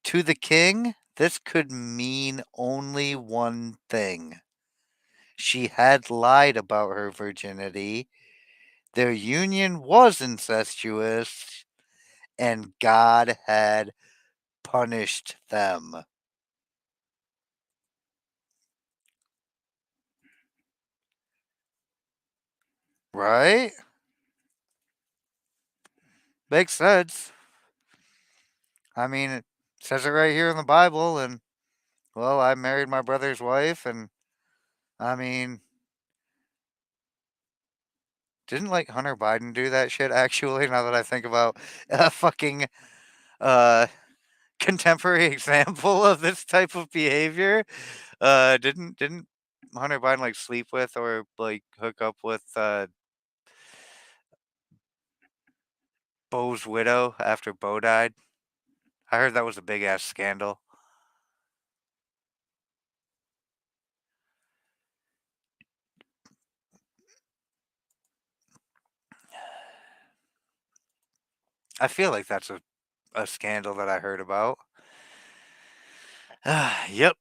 S1: To the king, this could mean only one thing. She had lied about her virginity. Their union was incestuous, and God had punished them. Right? Makes sense. I mean, it says it right here in the Bible, and, well, I married my brother's wife, and, I mean, didn't, like, Hunter Biden do that shit, actually, now that I think about a fucking, uh, contemporary example of this type of behavior? Didn't Hunter Biden, like, sleep with or, like, hook up with, Bo's widow after Bo died? I heard that was a big ass scandal. I feel like that's a scandal that I heard about. Yep.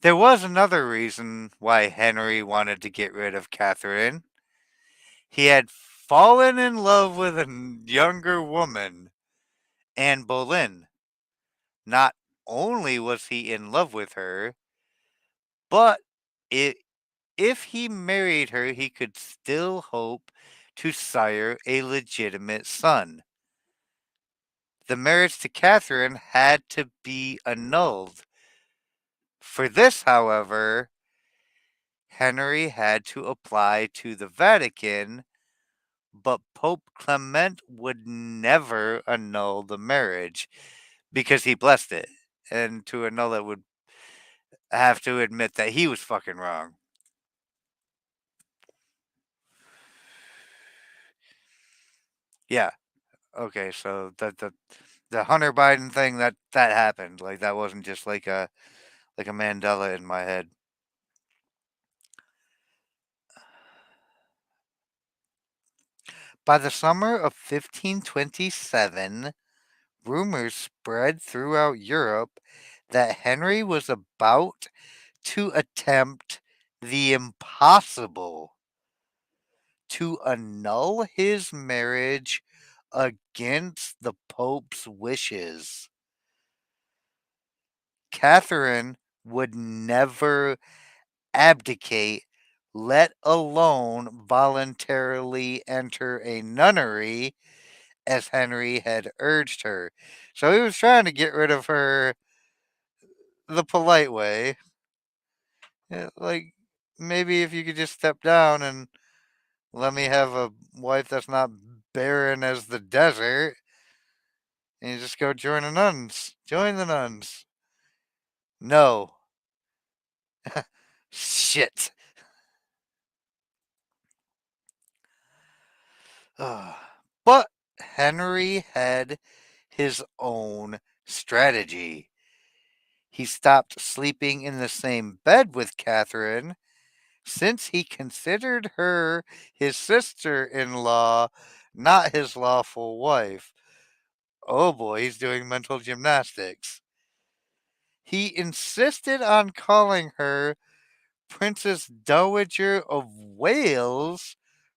S1: There was another reason why Henry wanted to get rid of Catherine. He had fallen in love with a younger woman, Anne Boleyn. Not only was he in love with her, but it, if he married her, he could still hope to sire a legitimate son. The marriage to Catherine had to be annulled. For this, however, Henry had to apply to the Vatican, but Pope Clement would never annul the marriage because he blessed it. And to annul it would have to admit that he was fucking wrong. Yeah. Okay, so the Hunter Biden thing that happened. Like that wasn't just like a Mandela in my head. By the summer of 1527, rumors spread throughout Europe that Henry was about to attempt the impossible to annul his marriage against the Pope's wishes. Catherine would never abdicate, let alone voluntarily enter a nunnery, as Henry had urged her. So he was trying to get rid of her the polite way. Yeah, like, maybe if you could just step down and let me have a wife that's not barren as the desert, and you just go join the nuns. Join the nuns. No. Shit. But Henry had his own strategy. He stopped sleeping in the same bed with Catherine since he considered her his sister in law, not his lawful wife. Oh boy, he's doing mental gymnastics. He insisted on calling her Princess Dowager of Wales,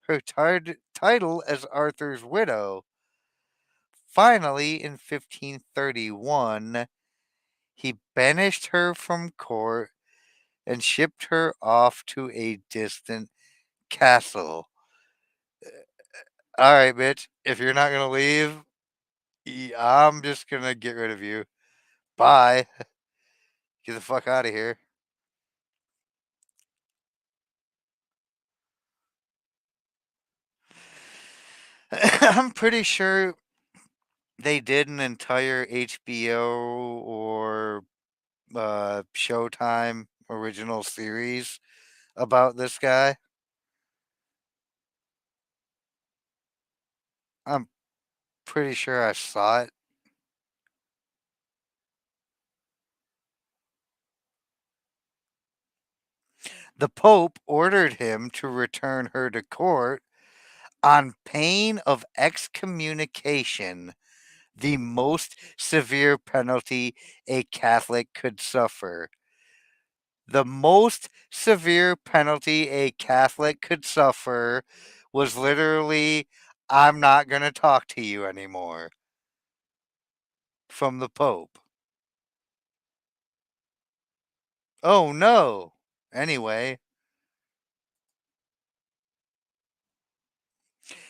S1: her title as Arthur's widow. Finally, in 1531, he banished her from court and shipped her off to a distant castle. All right, bitch, if you're not going to leave, I'm just going to get rid of you. Bye. Get the fuck out of here. I'm pretty sure they did an entire HBO or Showtime original series about this guy. I'm pretty sure I saw it. The Pope ordered him to return her to court on pain of excommunication, the most severe penalty a Catholic could suffer. The most severe penalty a Catholic could suffer was literally, I'm not going to talk to you anymore, from the Pope. Oh no. Anyway,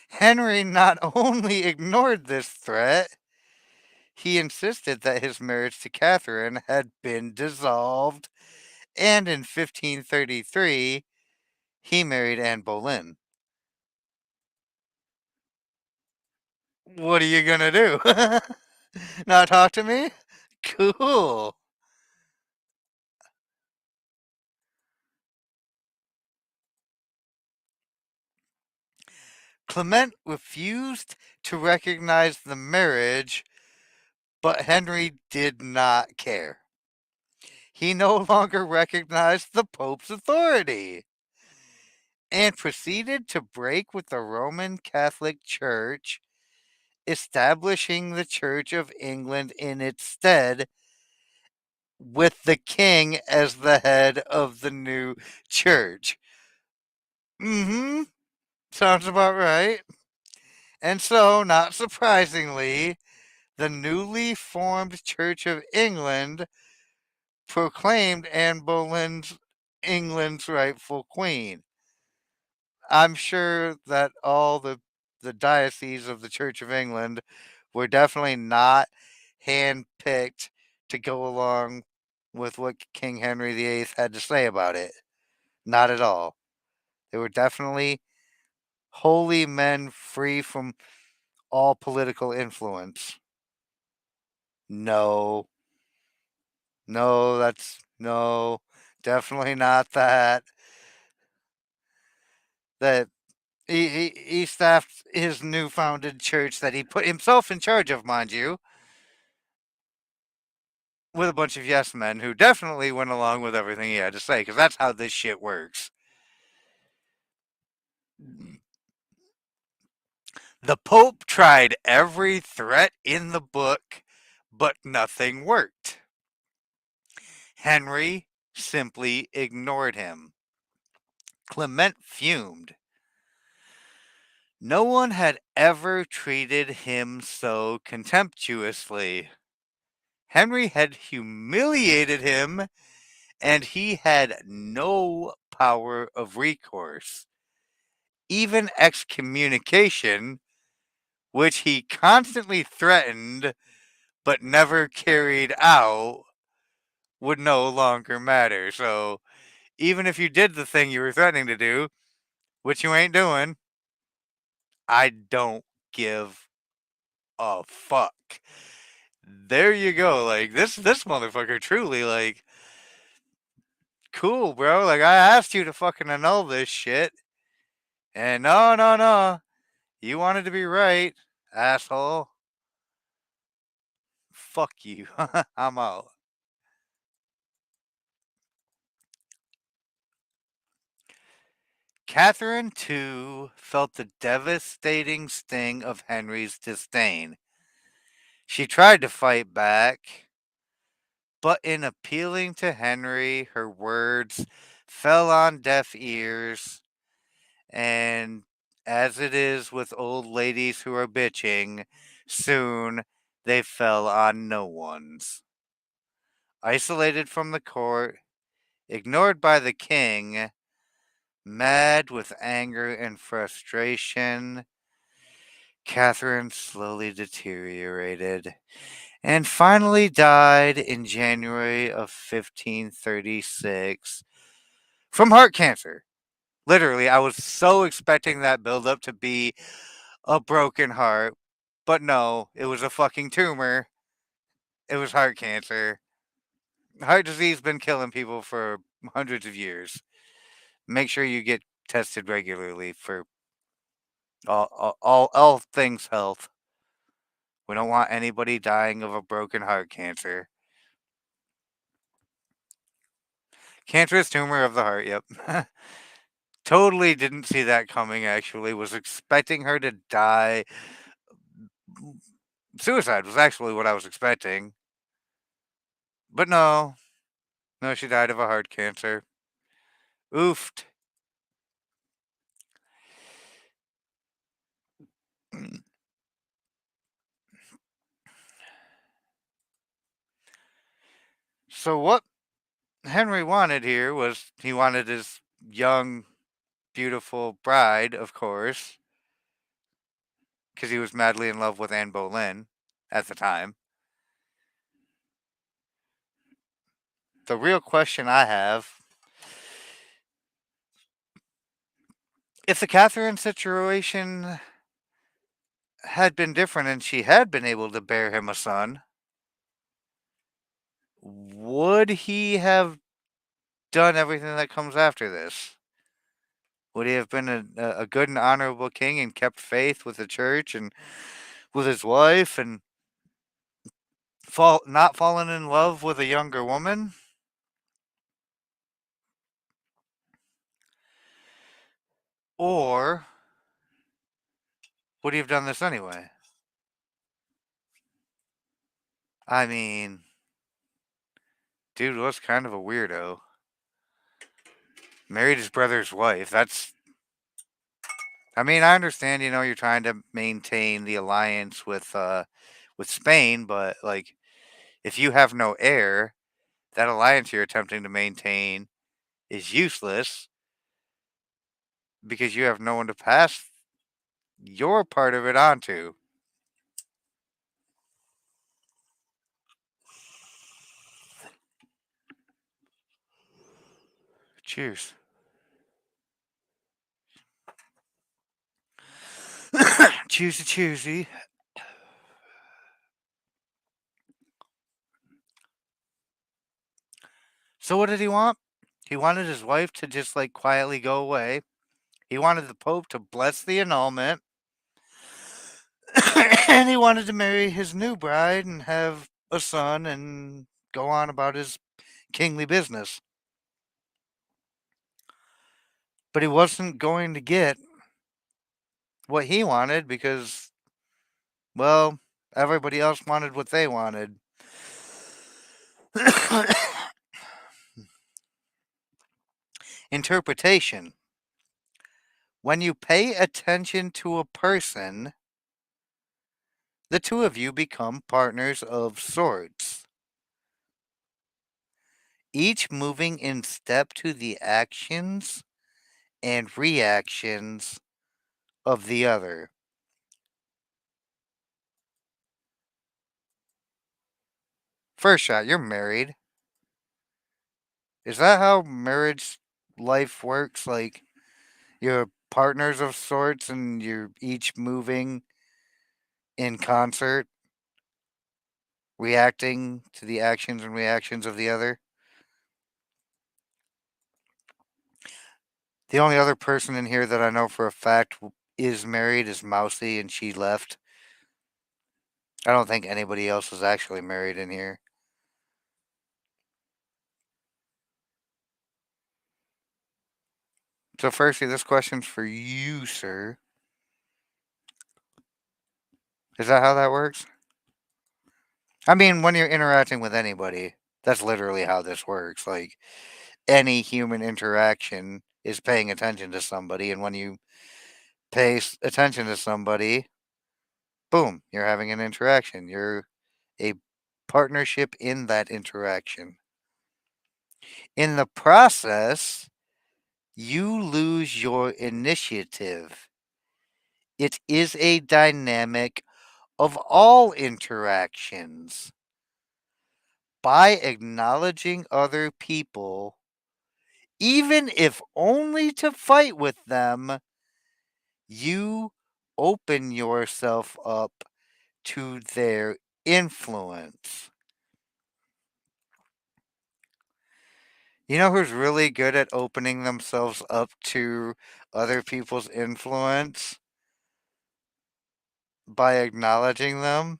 S1: Henry not only ignored this threat, he insisted that his marriage to Catherine had been dissolved, and in 1533 he married Anne Boleyn. What are you gonna do? Not talk to me? Cool. Clement refused to recognize the marriage, but Henry did not care. He no longer recognized the Pope's authority and proceeded to break with the Roman Catholic Church, establishing the Church of England in its stead, with the king as the head of the new church. Mm-hmm. Sounds about right. And so, not surprisingly, the newly formed Church of England proclaimed Anne Boleyn's England's rightful queen. I'm sure that all the dioceses of the Church of England were definitely not handpicked to go along with what King Henry VIII had to say about it. Not at all. They were definitely holy men free from all political influence. No, no, that's no, definitely not that. That he staffed his new founded church that he put himself in charge of, mind you, with a bunch of yes men who definitely went along with everything he had to say, because that's how this shit works. The Pope tried every threat in the book, but nothing worked. Henry simply ignored him. Clement fumed. No one had ever treated him so contemptuously. Henry had humiliated him, and he had no power of recourse. Even excommunication, which he constantly threatened but never carried out, would no longer matter. So, even if you did the thing you were threatening to do, which you ain't doing, I don't give a fuck. There you go. Like this motherfucker truly like cool, bro. Like I asked you to fucking annul this shit. And no, no, no. You wanted to be right, asshole. Fuck you. I'm out. Catherine, too, felt the devastating sting of Henry's disdain. She tried to fight back, but in appealing to Henry, her words fell on deaf ears, and as it is with old ladies who are bitching, soon they fell on no one's. Isolated from the court, ignored by the king, mad with anger and frustration, Catherine slowly deteriorated and finally died in January of 1536 from heart cancer. Literally, I was so expecting that buildup to be a broken heart, but no, it was a fucking tumor. It was heart cancer. Heart disease been killing people for hundreds of years. Make sure you get tested regularly for all things health. We don't want anybody dying of a broken heart cancer. Cancerous tumor of the heart, yep. Totally didn't see that coming, actually. Was expecting her to die. Suicide was actually what I was expecting. But no. No, she died of a heart cancer. Oofed. So, what Henry wanted here was he wanted his young, beautiful bride, of course, because he was madly in love with Anne Boleyn at the time. The real question I have, if the Catherine situation had been different and she had been able to bear him a son, would he have done everything that comes after this? Would he have been a good and honorable king and kept faith with the church and with his wife and not fallen in love with a younger woman? Or would he have done this anyway? I mean, dude was kind of a weirdo. Married his brother's wife. I mean, I understand, you're trying to maintain the alliance with Spain, but like if you have no heir, that alliance you're attempting to maintain is useless because you have no one to pass your part of it onto. Cheers. Choosy, choosy. So what did he want? He wanted his wife to just like quietly go away. He wanted the Pope to bless the annulment. And he wanted to marry his new bride and have a son and go on about his kingly business. But he wasn't going to get what he wanted because, well, everybody else wanted what they wanted. Interpretation. When you pay attention to a person, the two of you become partners of sorts, each moving in step to the actions and reactions of the other. First shot, you're married. Is that how marriage life works? Like, you're partners of sorts and you're each moving in concert, reacting to the actions and reactions of the other? The only other person in here that I know for a fact is married is Mousy, and she left. I don't think anybody else is actually married in here. So, firstly, this question's for you, sir. Is that how that works? I mean, when you're interacting with anybody, that's literally how this works. Like, any human interaction is paying attention to somebody, and when you pay attention to somebody, boom, you're having an interaction. You're a partnership in that interaction. In the process, you lose your initiative. It is a dynamic of all interactions. By acknowledging other people, even if only to fight with them, you open yourself up to their influence. You know who's really good at opening themselves up to other people's influence? By acknowledging them?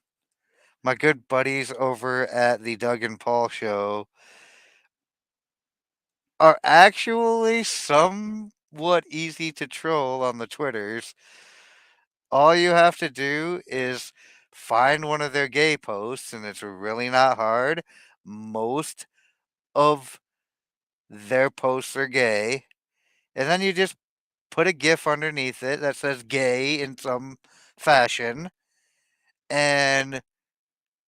S1: My good buddies over at the Doug and Paul show are actually somewhat easy to troll on the Twitters. All you have to do is find one of their gay posts, and it's really not hard. Most of their posts are gay. And then you just put a GIF underneath it that says gay in some fashion and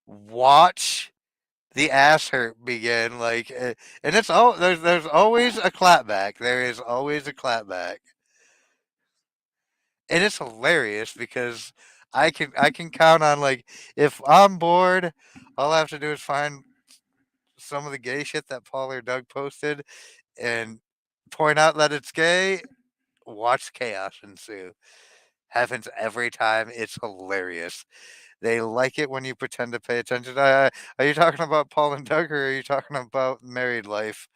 S1: watch the ass hurt begin. Like, and it's all there's always a clapback. There is always a clapback, and it's hilarious because I can count on, like, if I'm bored, all I have to do is find some of the gay shit that Paul or Doug posted and point out that it's gay. Watch chaos ensue. Happens every time. It's hilarious. They like it when you pretend to pay attention. Are you talking about Paul and Doug, or are you talking about married life?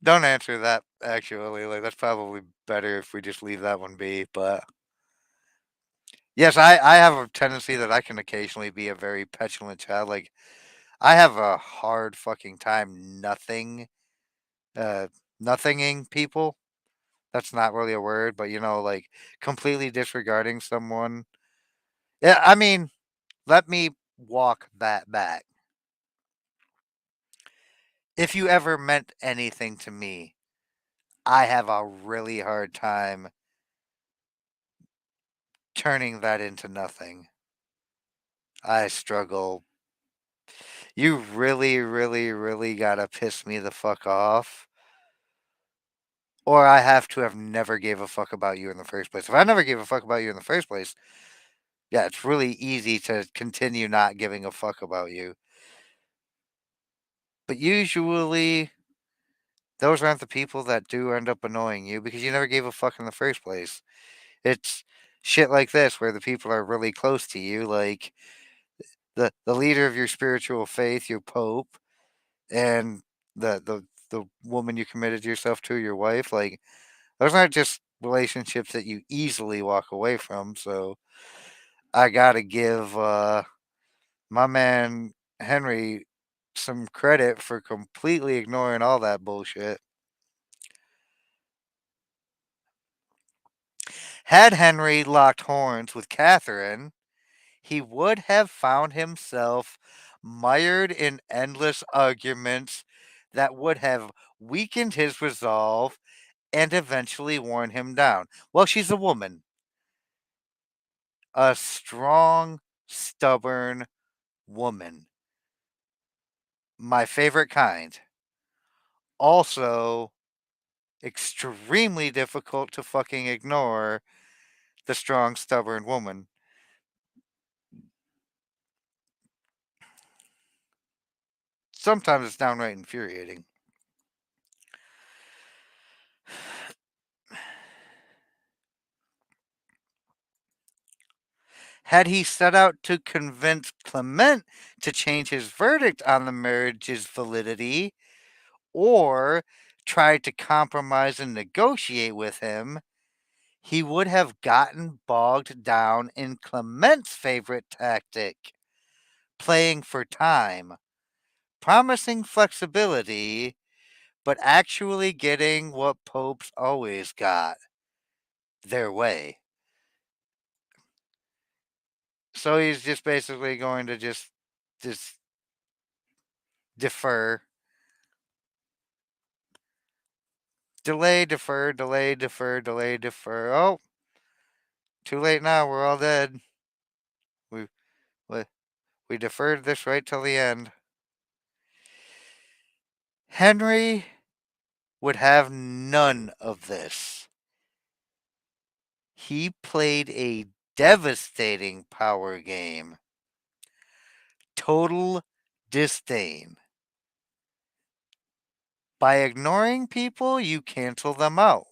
S1: Don't answer that, actually. Like, that's probably better if we just leave that one be. But yes, I have a tendency that I can occasionally be a very petulant child. Like, I have a hard fucking time uh, nothinging people. That's not really a word, but like, completely disregarding someone. Yeah, I mean, let me walk that back. If you ever meant anything to me, I have a really hard time turning that into nothing. I struggle. You really, really, really gotta piss me the fuck off, or I have to have never gave a fuck about you in the first place. If I never gave a fuck about you in the first place, yeah, it's really easy to continue not giving a fuck about you. But usually, those aren't the people that do end up annoying you because you never gave a fuck in the first place. It's shit like this where the people are really close to you, like the leader of your spiritual faith, your pope, and the woman you committed yourself to, your wife. Like, those aren't just relationships that you easily walk away from. So I gotta give my man Henry some credit for completely ignoring all that bullshit. Had Henry locked horns with Catherine, he would have found himself mired in endless arguments that would have weakened his resolve and eventually worn him down. Well, she's a woman, a strong, stubborn woman. My favorite kind. Also, extremely difficult to fucking ignore the strong, stubborn woman. Sometimes it's downright infuriating. Had he set out to convince Clement to change his verdict on the marriage's validity, or tried to compromise and negotiate with him, he would have gotten bogged down in Clement's favorite tactic, playing for time, promising flexibility, but actually getting what popes always got their way. So he's just basically going to just defer, delay, defer, delay, defer, delay, defer. Oh, too late now. We're all dead. We we, we deferred this right till the end. Henry would have none of this. He played a devastating power game. Total disdain. By ignoring people, you cancel them out.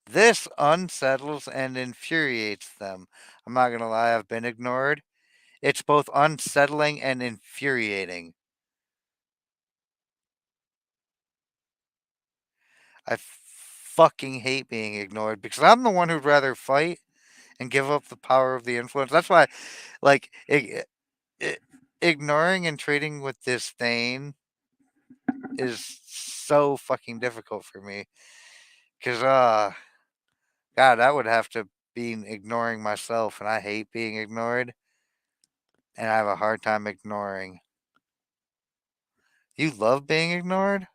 S1: This unsettles and infuriates them. I'm not going to lie, I've been ignored. It's both unsettling and infuriating. I fucking hate being ignored because I'm the one who'd rather fight and give up the power of the influence. That's why, like, I ignoring and treating with disdain is so fucking difficult for me. Because, God, that would have to be ignoring myself, and I hate being ignored, and I have a hard time ignoring. You love being ignored?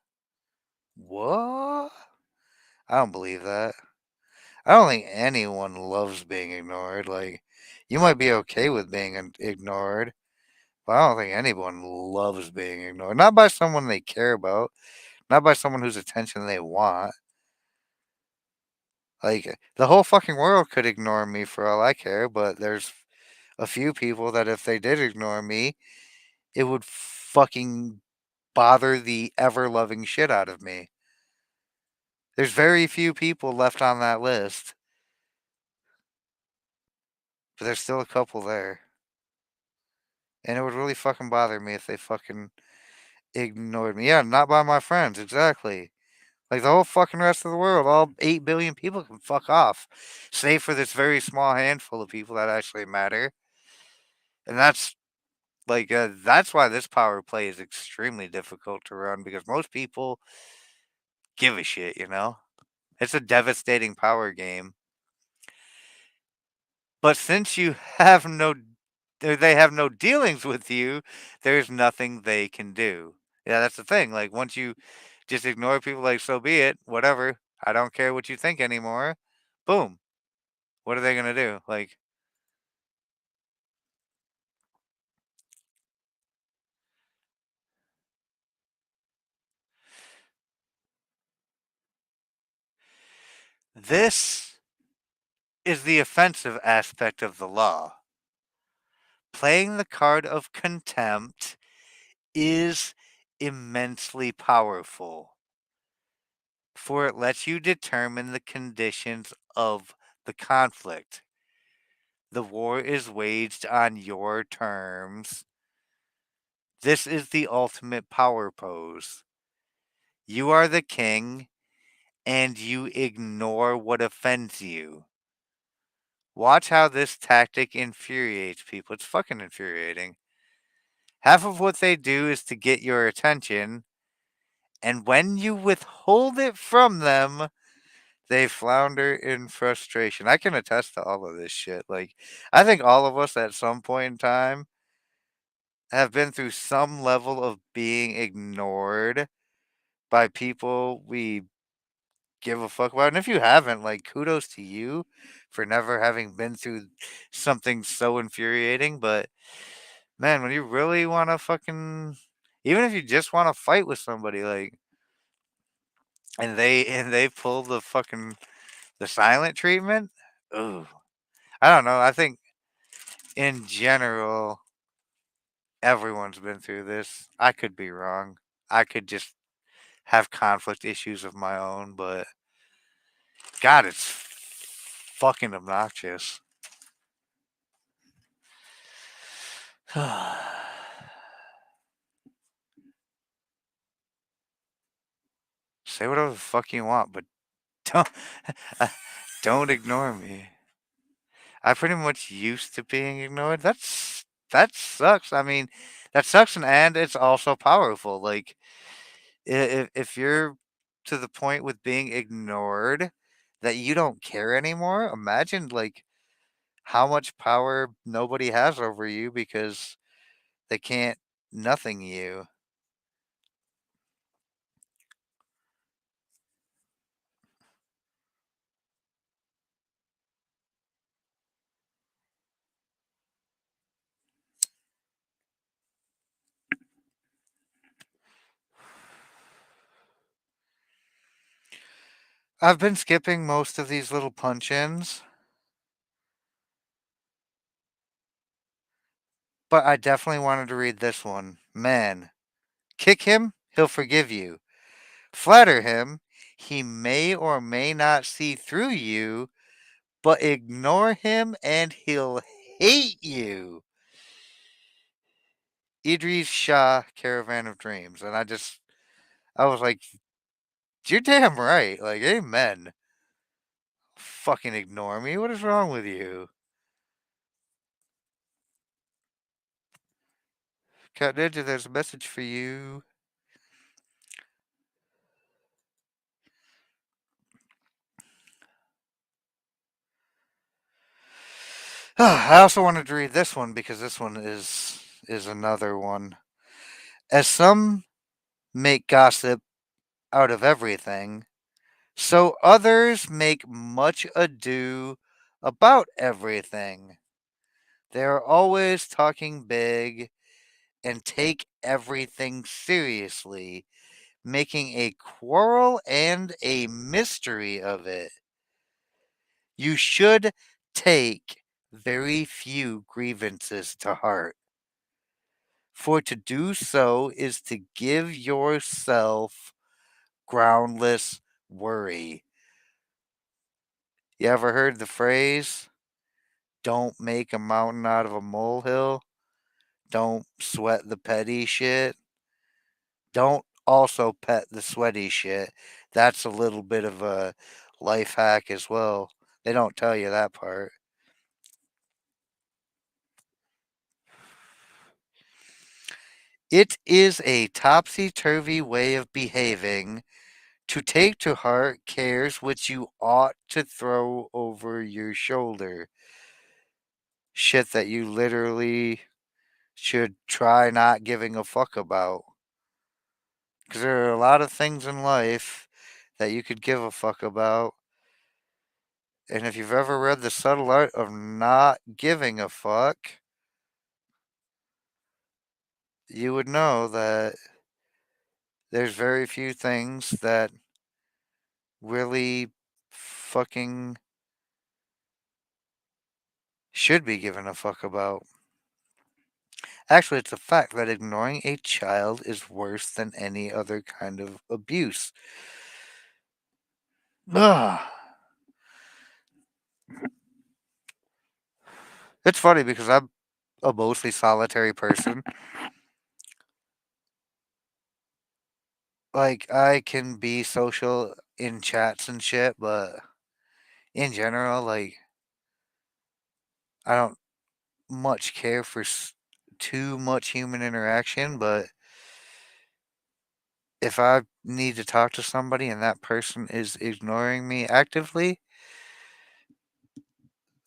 S1: What? I don't believe that. I don't think anyone loves being ignored. Like, you might be okay with being ignored, but I don't think anyone loves being ignored. Not by someone they care about, not by someone whose attention they want. Like, the whole fucking world could ignore me for all I care, but there's a few people that if they did ignore me, it would fucking bother the ever loving shit out of me. There's very few people left on that list, but there's still a couple there. And it would really fucking bother me if they fucking ignored me. Yeah, not by my friends, exactly. Like the whole fucking rest of the world, all 8 billion people can fuck off. Save for this very small handful of people that actually matter. And that's why this power play is extremely difficult to run because most people give a shit, you know? It's a devastating power game. But since you have no they have no dealings with you, there's nothing they can do. Yeah, that's the thing. Like once you just ignore people like so be it, whatever. I don't care what you think anymore. Boom. What are they going to do? Like this is the offensive aspect of the law. Playing the card of contempt is immensely powerful, for it lets you determine the conditions of the conflict. The war is waged on your terms. This is the ultimate power pose. You are the king, and you ignore what offends you. Watch how this tactic infuriates people. It's fucking infuriating. Half of what they do is to get your attention, and when you withhold it from them, they flounder in frustration. I can attest to all of this shit. Like, I think all of us at some point in time have been through some level of being ignored by people we give a fuck about. And if you haven't, like, kudos to you for never having been through something so infuriating. But man, when you really want to fucking, even if you just want to fight with somebody, like, and they pull the fucking the silent treatment, ooh, I don't know. I think in general, everyone's been through this. I could be wrong. I could just have conflict issues of my own, but God, it's fucking obnoxious. Say whatever the fuck you want, but don't don't ignore me. I pretty much used to being ignored. That sucks. I mean, that sucks, and it's also powerful. Like, if you're to the point with being ignored that you don't care anymore, imagine like how much power nobody has over you because they can't nothing you. I've been skipping most of these little punch-ins, but I definitely wanted to read this one. Man, kick him, he'll forgive you. Flatter him, he may or may not see through you, but ignore him and he'll hate you. Idris Shah, Caravan of Dreams. And I was like, you're damn right. Like, amen. Fucking ignore me. What is wrong with you? Cat Ninja, there's a message for you. I also wanted to read this one because this one is another one. As some make gossip out of everything, so others make much ado about everything. They are always talking big and take everything seriously, making a quarrel and a mystery of it. You should take very few grievances to heart, for to do so is to give yourself groundless worry. You ever heard the phrase, don't make a mountain out of a molehill? Don't sweat the petty shit. Don't also pet the sweaty shit. That's a little bit of a life hack as well. They don't tell you that part. It is a topsy turvy way of behaving to take to heart cares which you ought to throw over your shoulder. Shit that you literally should try not giving a fuck about. Because there are a lot of things in life that you could give a fuck about. And if you've ever read The Subtle Art of Not Giving a Fuck, you would know that there's very few things that really fucking should be given a fuck about. Actually, it's a fact that ignoring a child is worse than any other kind of abuse. Ugh. It's funny because I'm a mostly solitary person. Like, I can be social in chats and shit, but in general, like, I don't much care for too much human interaction. But if I need to talk to somebody and that person is ignoring me actively,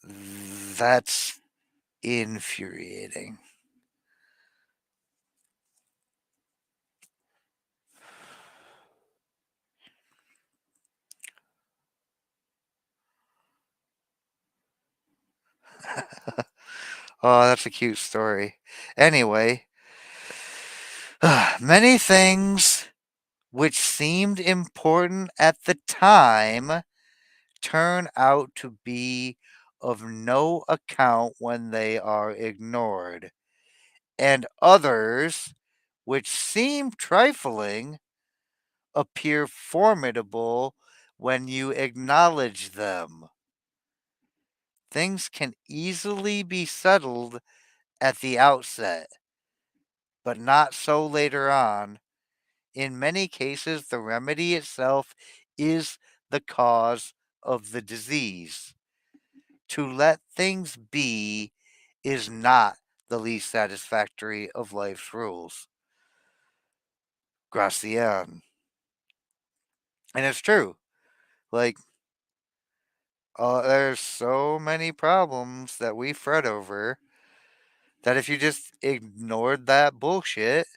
S1: that's infuriating. Oh, that's a cute story. Anyway, many things which seemed important at the time turn out to be of no account when they are ignored, and others which seem trifling appear formidable when you acknowledge them. Things can easily be settled at the outset, but not so later on. In many cases, the remedy itself is the cause of the disease. To let things be is not the least satisfactory of life's rules. Gracian. And it's true. Like, there's so many problems that we fret over that if you just ignored that bullshit,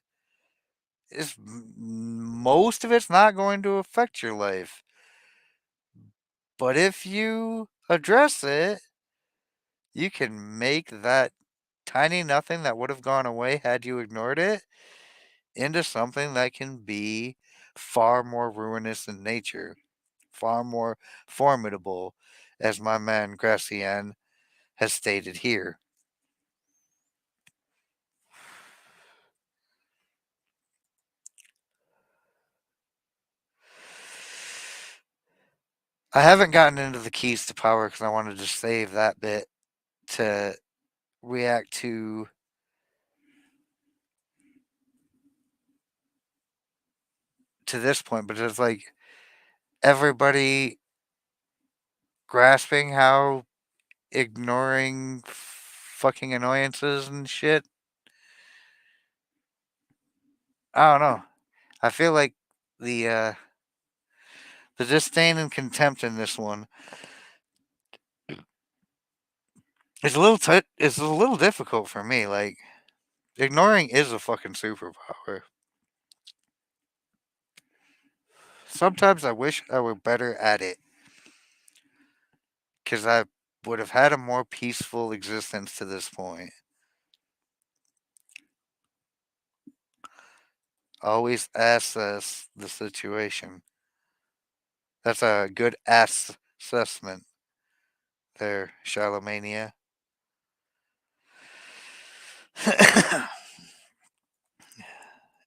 S1: most of it's not going to affect your life. But if you address it, you can make that tiny nothing that would have gone away had you ignored it into something that can be far more ruinous in nature, far more formidable, as my man Gracian has stated here. I haven't gotten into the keys to power because I wanted to save that bit to react to this point, but it's like everybody grasping how ignoring fucking annoyances and shit. I don't know. I feel like the uh the disdain and contempt in this one is it's a little difficult for me. Like ignoring is a fucking superpower. Sometimes I wish I were better at it because I would have had a more peaceful existence to this point. Always assess the situation. That's a good assessment there, Charlemania.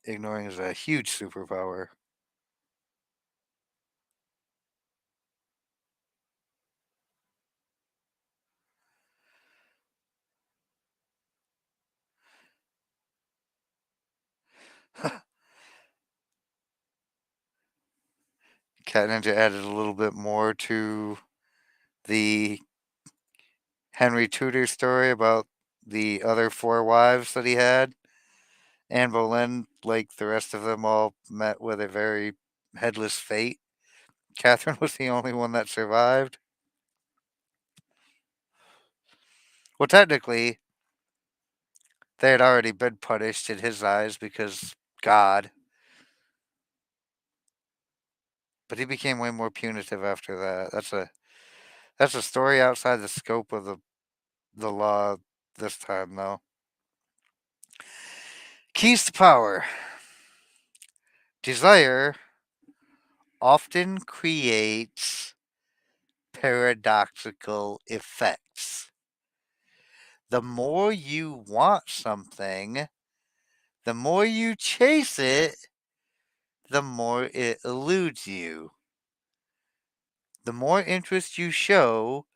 S1: Ignoring is a huge superpower. Cat Ninja added a little bit more to the Henry Tudor story about the other four wives that he had. Anne Boleyn, like the rest of them, all met with a very headless fate. Catherine was the only one that survived. Well, technically, they had already been punished in his eyes because God, but he became way more punitive after that. That's a story outside the scope of the law this time, though. Keys to power. Desire often creates paradoxical effects. The more you want something, the more you chase it, the more it eludes you. The more interest you show,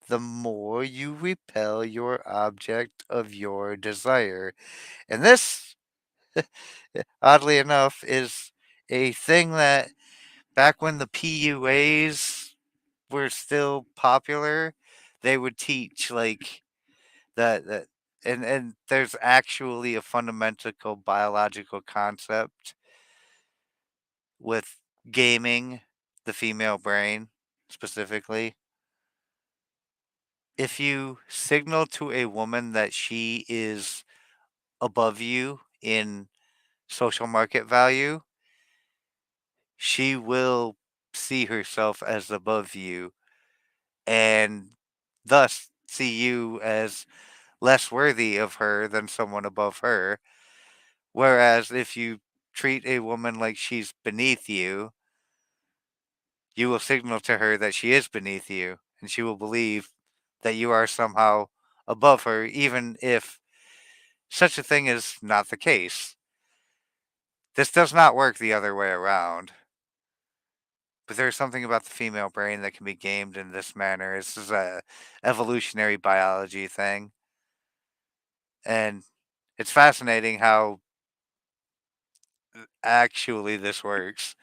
S1: the more you repel your object of your desire. And this, oddly enough, is a thing that back when the PUAs were still popular, they would teach like that and there's actually a fundamental biological concept with gaming the female brain specifically. If you signal to a woman that she is above you in social market value, she will see herself as above you and thus see you as less worthy of her than someone above her. Whereas if you treat a woman like she's beneath you will signal to her that she is beneath you, and she will believe that you are somehow above her, even if such a thing is not the case. This does not work the other way around. But there's something about the female brain that can be gamed in this manner. This is a evolutionary biology thing, and it's fascinating how actually this works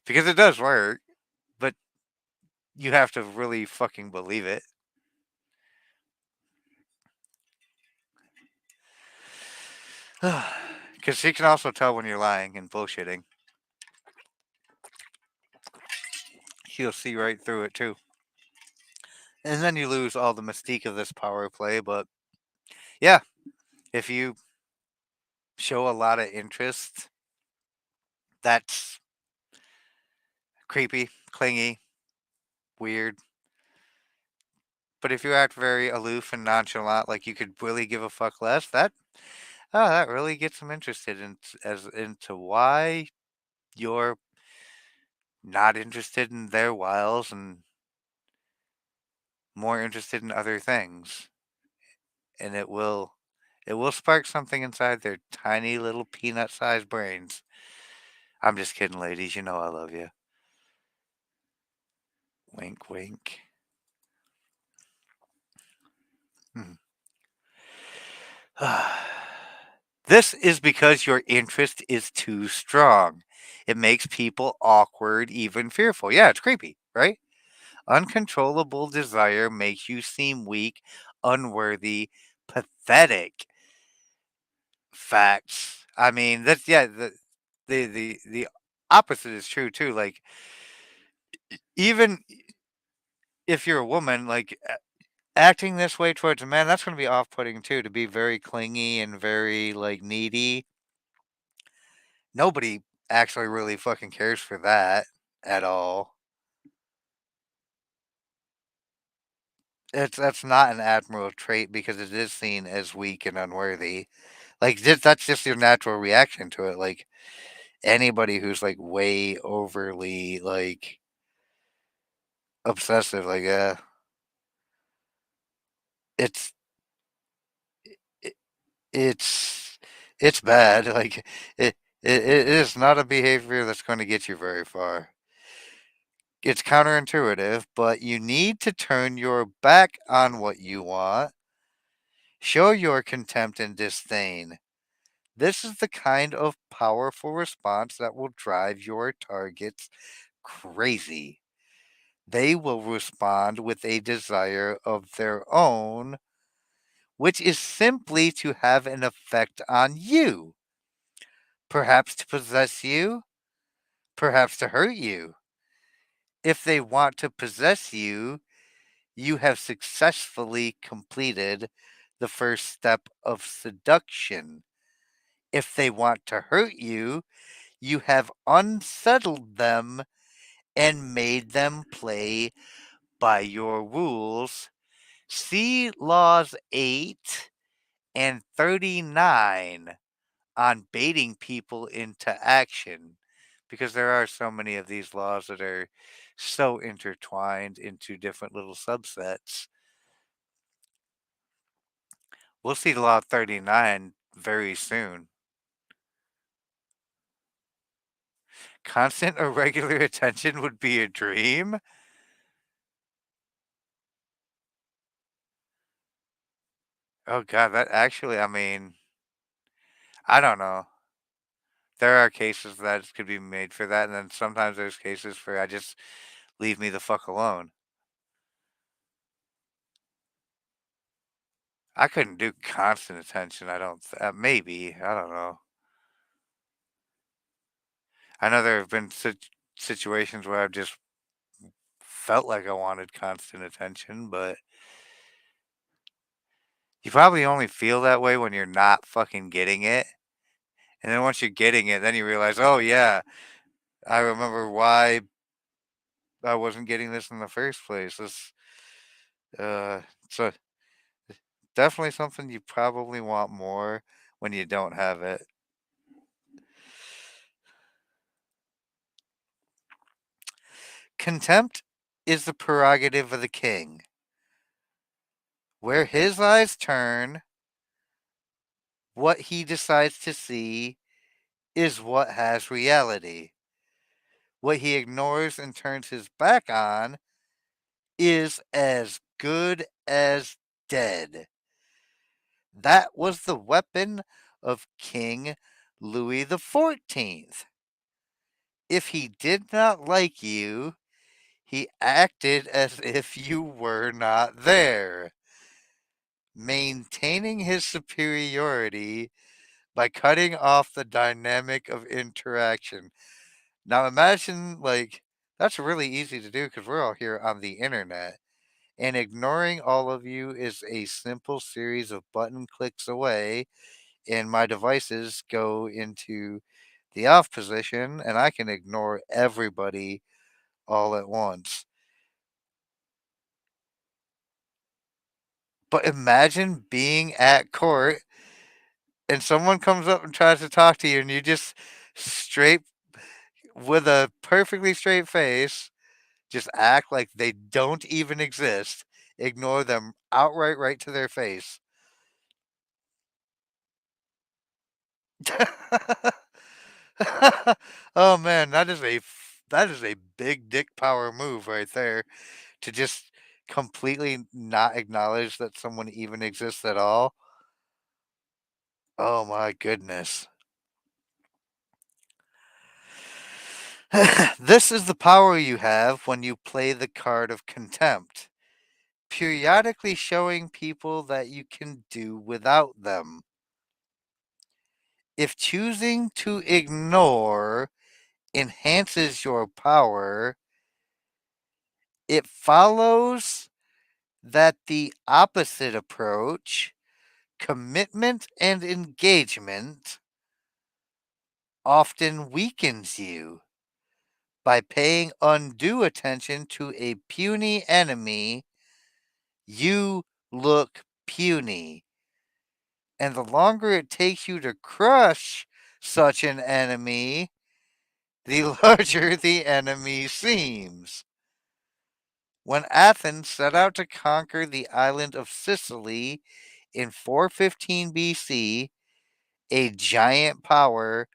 S1: because it does work, but you have to really fucking believe it. Because she can also tell when you're lying and bullshitting. She'll see right through it too. And then you lose all the mystique of this power play. But yeah, if you show a lot of interest, that's creepy, clingy, weird. But if you act very aloof and nonchalant, like you could really give a fuck less, that really gets them interested in as into why you're not interested in their wiles and more interested in other things. And it will spark something inside their tiny little peanut-sized brains. I'm just kidding, ladies. You know I love you. Wink, wink. Hmm. This is because your interest is too strong. It makes people awkward, even fearful. Yeah, it's creepy, right? Uncontrollable desire makes you seem weak, unworthy, pathetic. Facts. I mean, that's yeah. The opposite is true too. Like even if you're a woman, like acting this way towards a man, that's going to be off-putting too. To be very clingy and very like needy. Nobody actually really fucking cares for that at all. That's not an admirable trait because it is seen as weak and unworthy. Like that's just your natural reaction to it. Like anybody who's like way overly like obsessive, like it's it, it's it's bad. Like it is not a behavior that's going to get you very far. It's counterintuitive, but you need to turn your back on what you want. Show your contempt and disdain. This is the kind of powerful response that will drive your targets crazy. They will respond with a desire of their own, which is simply to have an effect on you. Perhaps to possess you, perhaps to hurt you. If they want to possess you, you have successfully completed the first step of seduction. If they want to hurt you, you have unsettled them and made them play by your rules. See Laws 8 and 39 on baiting people into action because there are so many of these laws that are so intertwined into different little subsets. We'll see Law 39 very soon. Constant or regular attention would be a dream? Oh god, that actually, I mean, I don't know. There are cases that could be made for that, and then sometimes there's cases for I just leave me the fuck alone. I couldn't do constant attention. I don't. Maybe I don't know. I know there have been situations where I've just felt like I wanted constant attention, but you probably only feel that way when you're not fucking getting it. And then once you're getting it, then you realize, oh yeah, I remember why I wasn't getting this in the first place. This, uh, so Definitely something you probably want more when you don't have it. Contempt is the prerogative of the king. Where his eyes turn, what he decides to see is what has reality. What he ignores and turns his back on is as good as dead. That was the weapon of King Louis XIV. If he did not like you, he acted as if you were not there, maintaining his superiority by cutting off the dynamic of interaction. Now imagine, like, that's really easy to do because we're all here on the internet, and ignoring all of you is a simple series of button clicks away, and my devices go into the off position, and I can ignore everybody all at once. But imagine being at court and someone comes up and tries to talk to you, and you just straight with a perfectly straight face, just act like they don't even exist, ignore them outright right to their face. Oh man, that is a big dick power move right there to just completely not acknowledge that someone even exists at all. Oh my goodness. This is the power you have when you play the card of contempt, periodically showing people that you can do without them. If choosing to ignore enhances your power, it follows that the opposite approach, commitment and engagement, often weakens you. By paying undue attention to a puny enemy, you look puny. And the longer it takes you to crush such an enemy, the larger the enemy seems. When Athens set out to conquer the island of Sicily in 415 BC, a giant power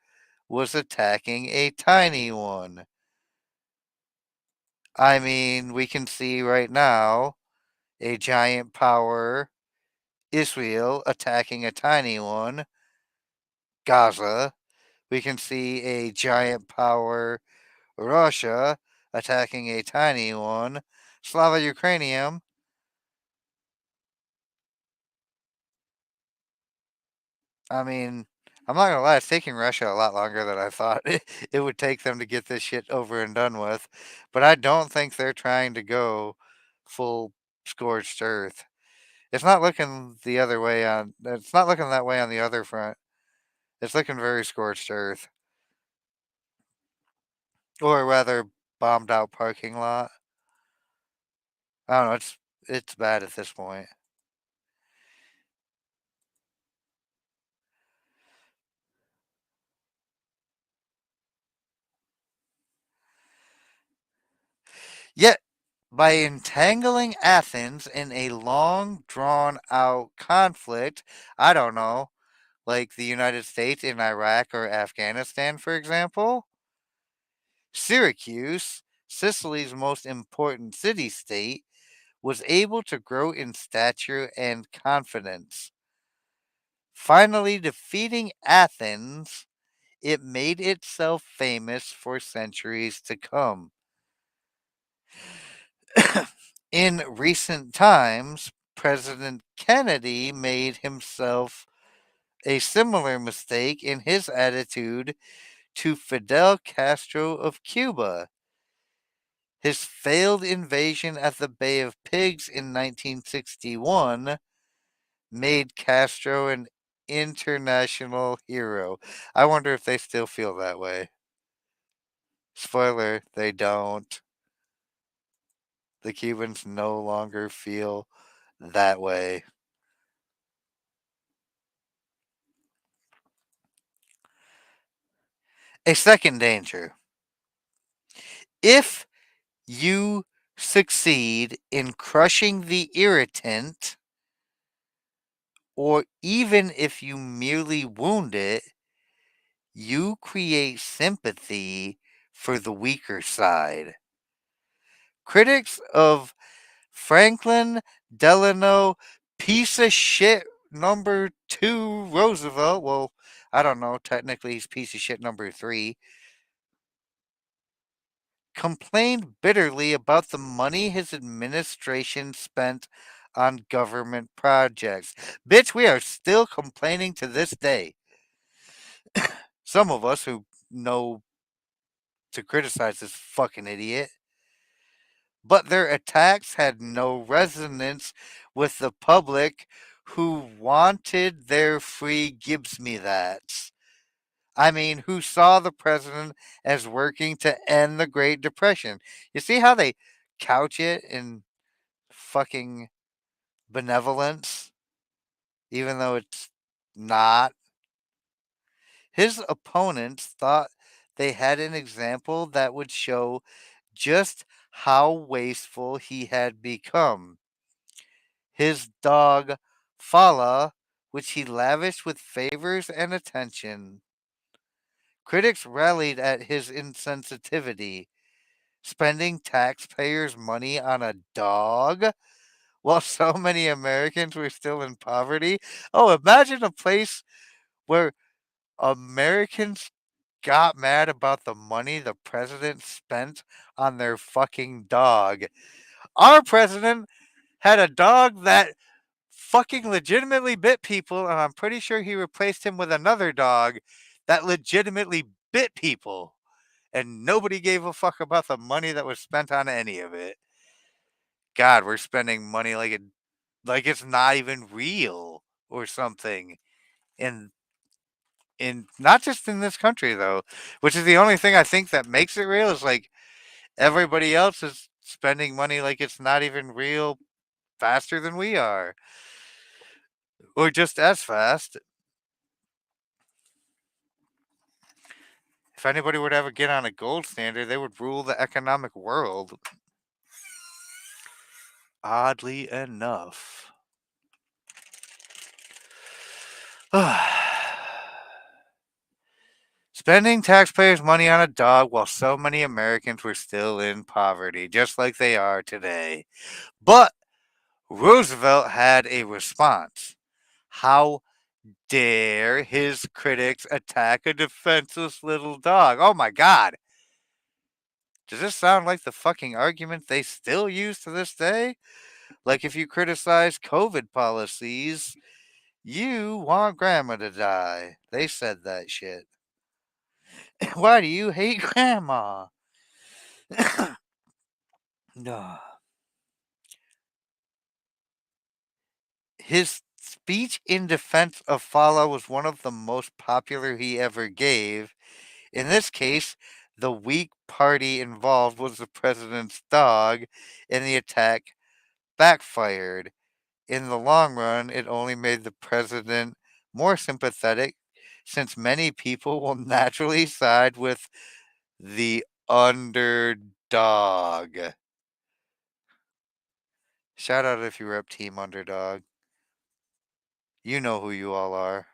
S1: was attacking a tiny one. I mean, we can see right now a giant power, Israel, attacking a tiny one, Gaza. We can see a giant power, Russia, attacking a tiny one, Slava Ukrainian. I mean, I'm not gonna lie, it's taking Russia a lot longer than I thought it would take them to get this shit over and done with. But I don't think they're trying to go full scorched earth. It's not looking the other way on. It's not looking that way on the other front. It's looking very scorched earth, or rather, bombed out parking lot. I don't know. It's bad at this point. Yet, by entangling Athens in a long, drawn out conflict, I don't know, like the United States in Iraq or Afghanistan, for example, Syracuse, Sicily's most important city state, was able to grow in stature and confidence. Finally defeating Athens, it made itself famous for centuries to come. In recent times, President Kennedy made himself a similar mistake in his attitude to Fidel Castro of Cuba. His failed invasion at the Bay of Pigs in 1961 made Castro an international hero. I wonder if they still feel that way. Spoiler, they don't. The Cubans no longer feel that way. A second danger. If you succeed in crushing the irritant, or even if you merely wound it, you create sympathy for the weaker side. Critics of Franklin Delano, piece of shit number two Roosevelt, well, I don't know, technically he's piece of shit number three, complained bitterly about the money his administration spent on government projects. Bitch, we are still complaining to this day. Some of us who know to criticize this fucking idiot. But their attacks had no resonance with the public who wanted their free gives me that. I mean, who saw the president as working to end the Great Depression. You see how they couch it in fucking benevolence, even though it's not? His opponents thought they had an example that would show just how wasteful he had become. His dog, Fala, which he lavished with favors and attention. Critics rallied at his insensitivity, spending taxpayers' money on a dog while so many Americans were still in poverty. Oh, imagine a place where Americans got mad about the money the president spent on their fucking dog. Our president had a dog that fucking legitimately bit people, and I'm pretty sure he replaced him with another dog that legitimately bit people. And nobody gave a fuck about the money that was spent on any of it. God, we're spending money like it's not even real or something. And in not just in this country though, which is the only thing I think that makes it real is like everybody else is spending money like it's not even real faster than we are. Or just as fast. If anybody would ever get on a gold standard, they would rule the economic world. Oddly enough. Spending taxpayers' money on a dog while so many Americans were still in poverty, just like they are today. But Roosevelt had a response. How dare his critics attack a defenseless little dog? Oh my god. Does this sound like the fucking argument they still use to this day? Like if you criticize COVID policies, you want grandma to die. They said that shit. Why do you hate grandma? No. His speech in defense of Fala was one of the most popular he ever gave. In this case, the weak party involved was the president's dog, and the attack backfired. In the long run, it only made the president more sympathetic, since many people will naturally side with the underdog. Shout out if you rep Team Underdog. You know who you all are.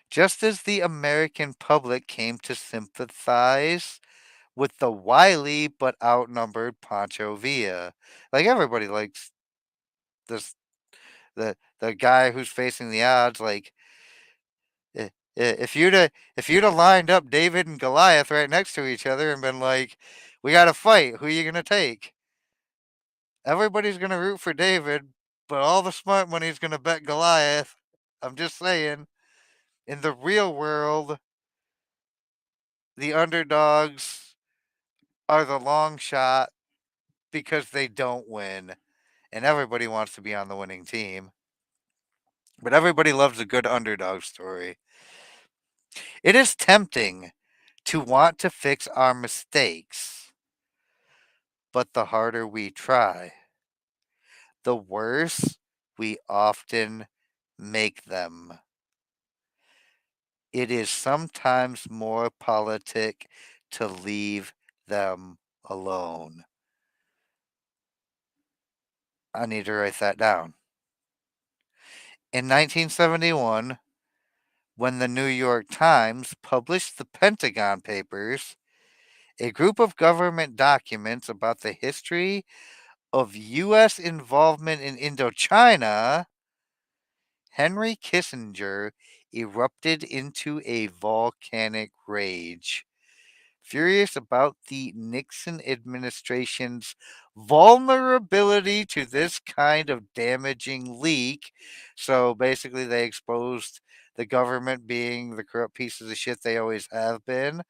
S1: Just as the American public came to sympathize with the wily but outnumbered Pancho Villa. Like everybody likes this the guy who's facing the odds. Like if you'd have lined up David and Goliath right next to each other and been like, "We got to fight. Who are you gonna take?" Everybody's gonna root for David, but all the smart money's gonna bet Goliath. I'm just saying. In the real world, the underdogs are the long shot because they don't win, and everybody wants to be on the winning team. But everybody loves a good underdog story. It is tempting to want to fix our mistakes, but the harder we try, the worse we often make them. It is sometimes more politic to leave them alone. I need to write that down. In 1971, when the New York Times published the Pentagon Papers, a group of government documents about the history of U.S. involvement in Indochina, Henry Kissinger erupted into a volcanic rage. Furious about the Nixon administration's vulnerability to this kind of damaging leak. So basically, they exposed the government being the corrupt pieces of shit they always have been.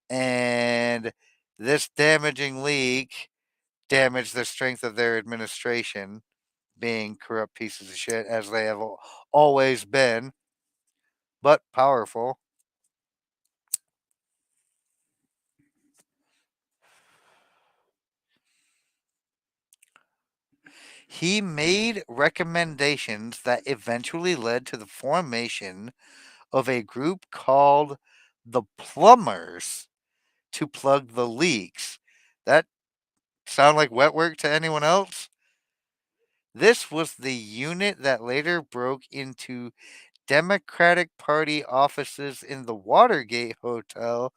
S1: And this damaging leak damaged the strength of their administration, being corrupt pieces of shit as they have always been, but powerful. He made recommendations that eventually led to the formation of a group called the Plumbers to plug the leaks. That sound like wet work to anyone else? This was the unit that later broke into Democratic Party offices in the Watergate Hotel,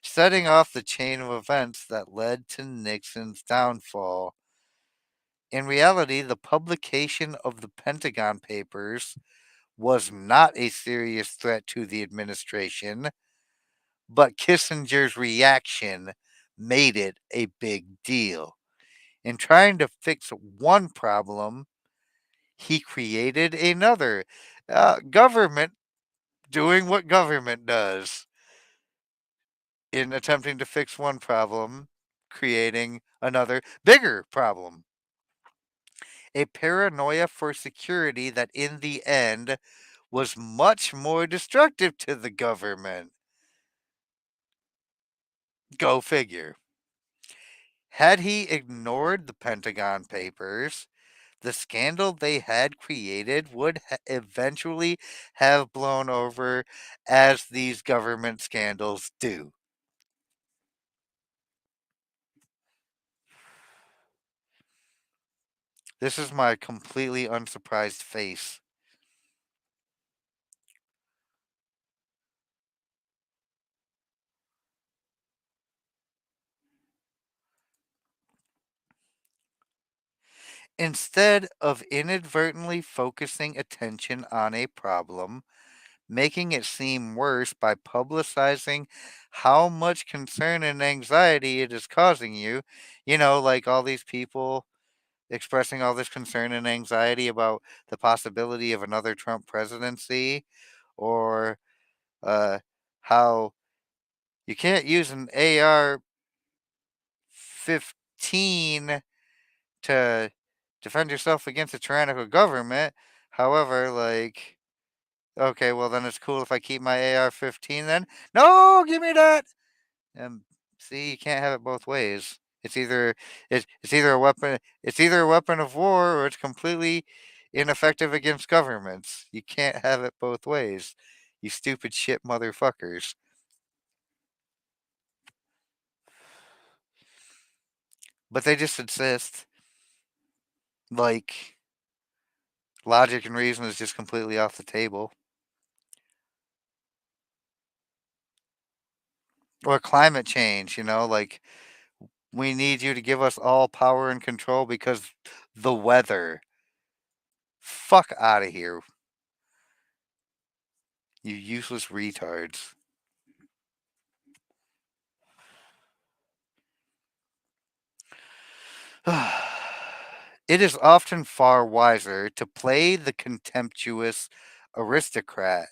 S1: setting off the chain of events that led to Nixon's downfall. In reality, the publication of the Pentagon Papers was not a serious threat to the administration, but Kissinger's reaction made it a big deal. In trying to fix one problem, he created another. Government doing what government does in attempting to fix one problem, creating another bigger problem. A paranoia for security that in the end was much more destructive to the government. Go figure. Had he ignored the Pentagon Papers, the scandal they had created would eventually have blown over as these government scandals do. This is my completely unsurprised face. Instead of inadvertently focusing attention on a problem, making it seem worse by publicizing how much concern and anxiety it is causing you, like all these people expressing all this concern and anxiety about the possibility of another Trump presidency, or uh, how you can't use an AR 15 to defend yourself against a tyrannical government. However, like, okay, well, then it's cool if I keep my AR 15 then? No, give me that! And see, you can't have it both ways. It's either a weapon of war, or it's completely ineffective against governments. You can't have it both ways. You stupid shit motherfuckers. But they just insist. Like, logic and reason is just completely off the table. Or climate change, like, we need you to give us all power and control because the weather. Fuck out of here, you useless retards. It is often far wiser to play the contemptuous aristocrat,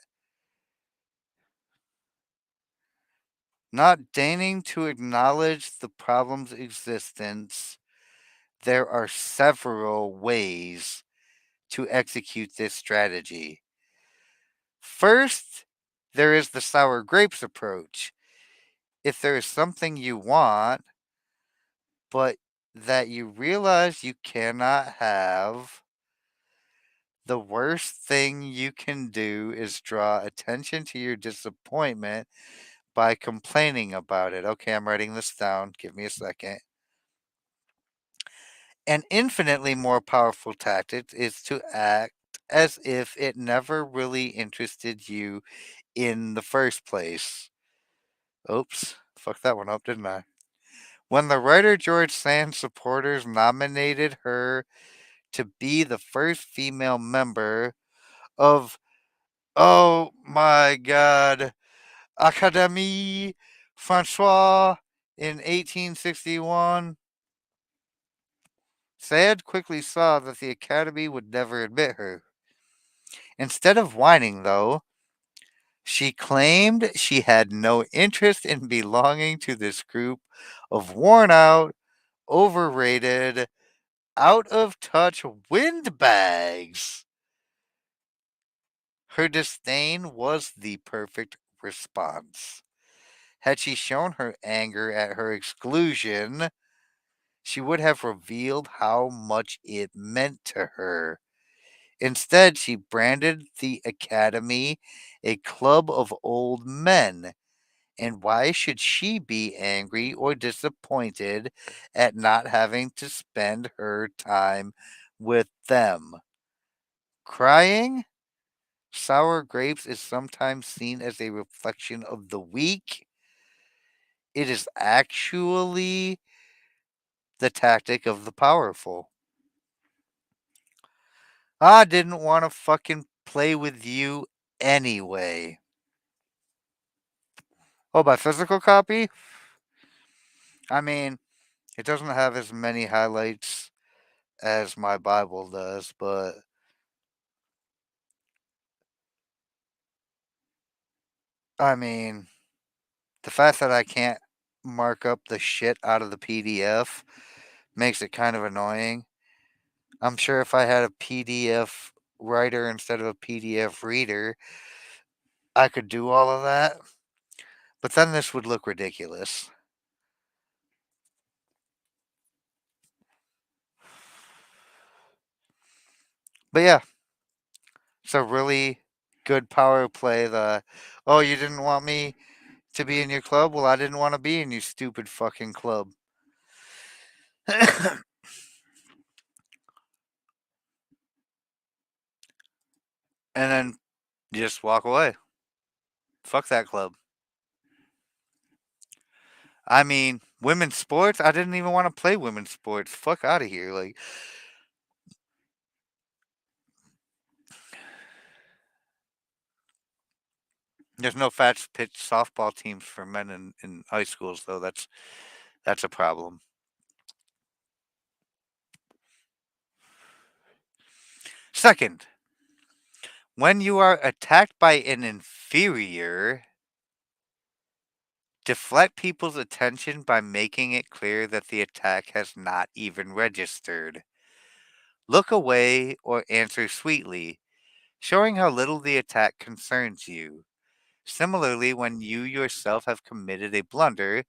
S1: not deigning to acknowledge the problem's existence. There are several ways to execute this strategy. First, there is the sour grapes approach. If there is something you want, but that you realize you cannot have, The worst thing you can do is draw attention to your disappointment by complaining about it. Okay, I'm writing this down. Give me a second. An infinitely more powerful tactic is to act as if it never really interested you in the first place. Oops, fucked that one up, didn't I? When the writer George Sand's supporters nominated her to be the first female member of, oh my god, Académie Française in 1861, Sand quickly saw that the Academy would never admit her. Instead of whining, though, she claimed she had no interest in belonging to this group of worn out, overrated, out of touch windbags. Her disdain was the perfect response. Had she shown her anger at her exclusion, she would have revealed how much it meant to her. Instead, she branded the Academy a club of old men. And why should she be angry or disappointed at not having to spend her time with them? Crying? Sour grapes is sometimes seen as a reflection of the weak. It is actually the tactic of the powerful. I didn't want to fucking play with you anyway. Oh, by physical copy? I mean, it doesn't have as many highlights as my Bible does, but I mean, the fact that I can't mark up the shit out of the PDF makes it kind of annoying. I'm sure if I had a PDF writer instead of a PDF reader, I could do all of that. But then this would look ridiculous. But yeah, it's a really good power play. Oh, you didn't want me to be in your club? Well, I didn't want to be in your stupid fucking club. And then just walk away. Fuck that club. I mean, women's sports? I didn't even want to play women's sports. Fuck out of here. Like, there's no fast pitch softball teams for men in high schools, though. That's a problem. Second, when you are attacked by an inferior, deflect people's attention by making it clear that the attack has not even registered. Look away or answer sweetly, showing how little the attack concerns you. Similarly, when you yourself have committed a blunder,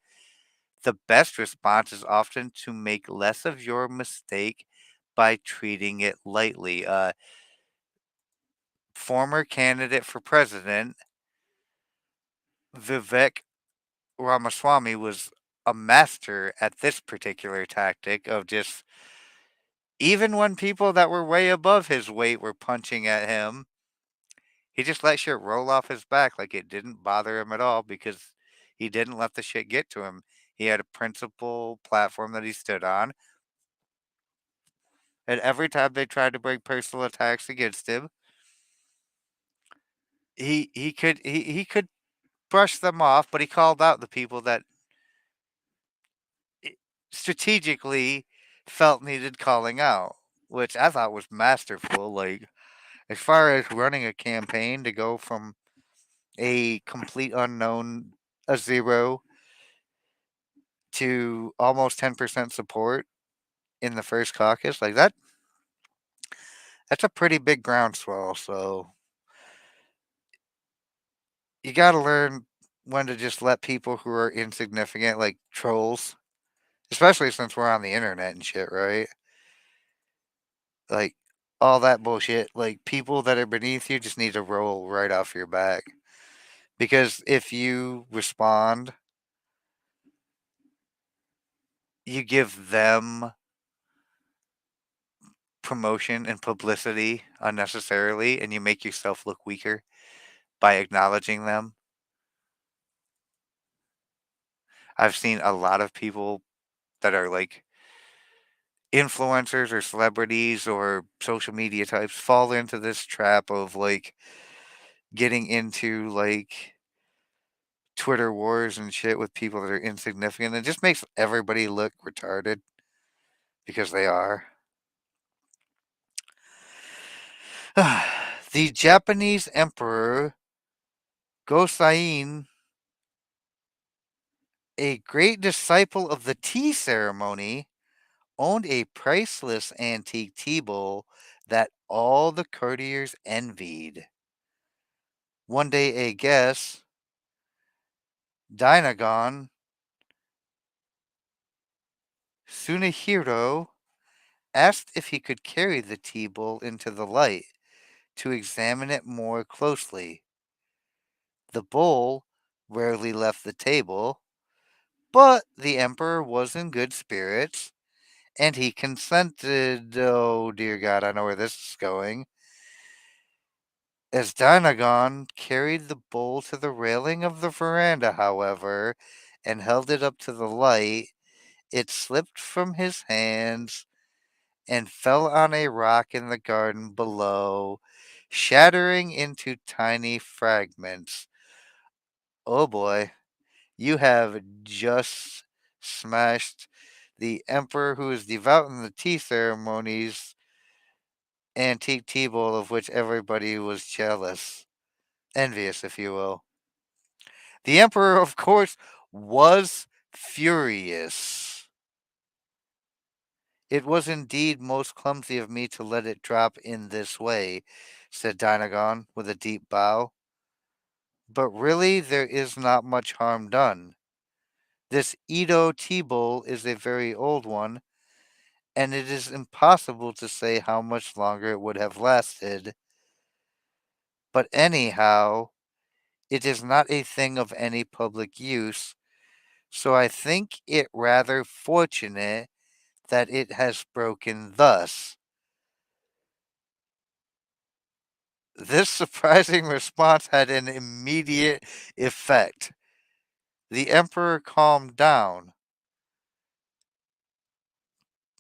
S1: the best response is often to make less of your mistake by treating it lightly. Former candidate for president Vivek Ramaswamy was a master at this particular tactic of just, even when people that were way above his weight were punching at him, he just let shit roll off his back like it didn't bother him at all because he didn't let the shit get to him. He had a principle platform that he stood on, and every time they tried to bring personal attacks against him, he could brush them off, but he called out the people that i- strategically felt needed calling out, which I thought was masterful. Like, as far as running a campaign to go from a complete unknown, a zero, to almost 10% support in the first caucus, like that's a pretty big groundswell. So you got to learn when to just let people who are insignificant, like trolls, especially since we're on the internet and shit, right? Like, all that bullshit. Like, people that are beneath you just need to roll right off your back. Because if you respond, you give them promotion and publicity unnecessarily, and you make yourself look weaker by acknowledging them. I've seen a lot of people that are like influencers or celebrities or social media types fall into this trap of like getting into like Twitter wars and shit with people that are insignificant. It just makes everybody look retarded because they are. The Japanese Emperor Gosain, a great disciple of the tea ceremony, owned a priceless antique tea bowl that all the courtiers envied. One day, a guest, Dainagon Tsunehiro, asked if he could carry the tea bowl into the light to examine it more closely. The bowl rarely left the table, but the emperor was in good spirits, and he consented. Oh, dear God, I know where this is going. As Dainagon carried the bowl to the railing of the veranda, however, and held it up to the light, it slipped from his hands and fell on a rock in the garden below, shattering into tiny fragments. Oh boy, you have just smashed the emperor who is devout in the tea ceremonies antique tea bowl of which everybody was jealous, envious, if you will. The emperor, of course, was furious. It was indeed most clumsy of me to let it drop in this way, said Dinagon with a deep bow. But really, there is not much harm done. This Edo tea bowl is a very old one, and it is impossible to say how much longer it would have lasted. But anyhow, it is not a thing of any public use, so I think it rather fortunate that it has broken thus. This surprising response had an immediate effect. The emperor calmed down.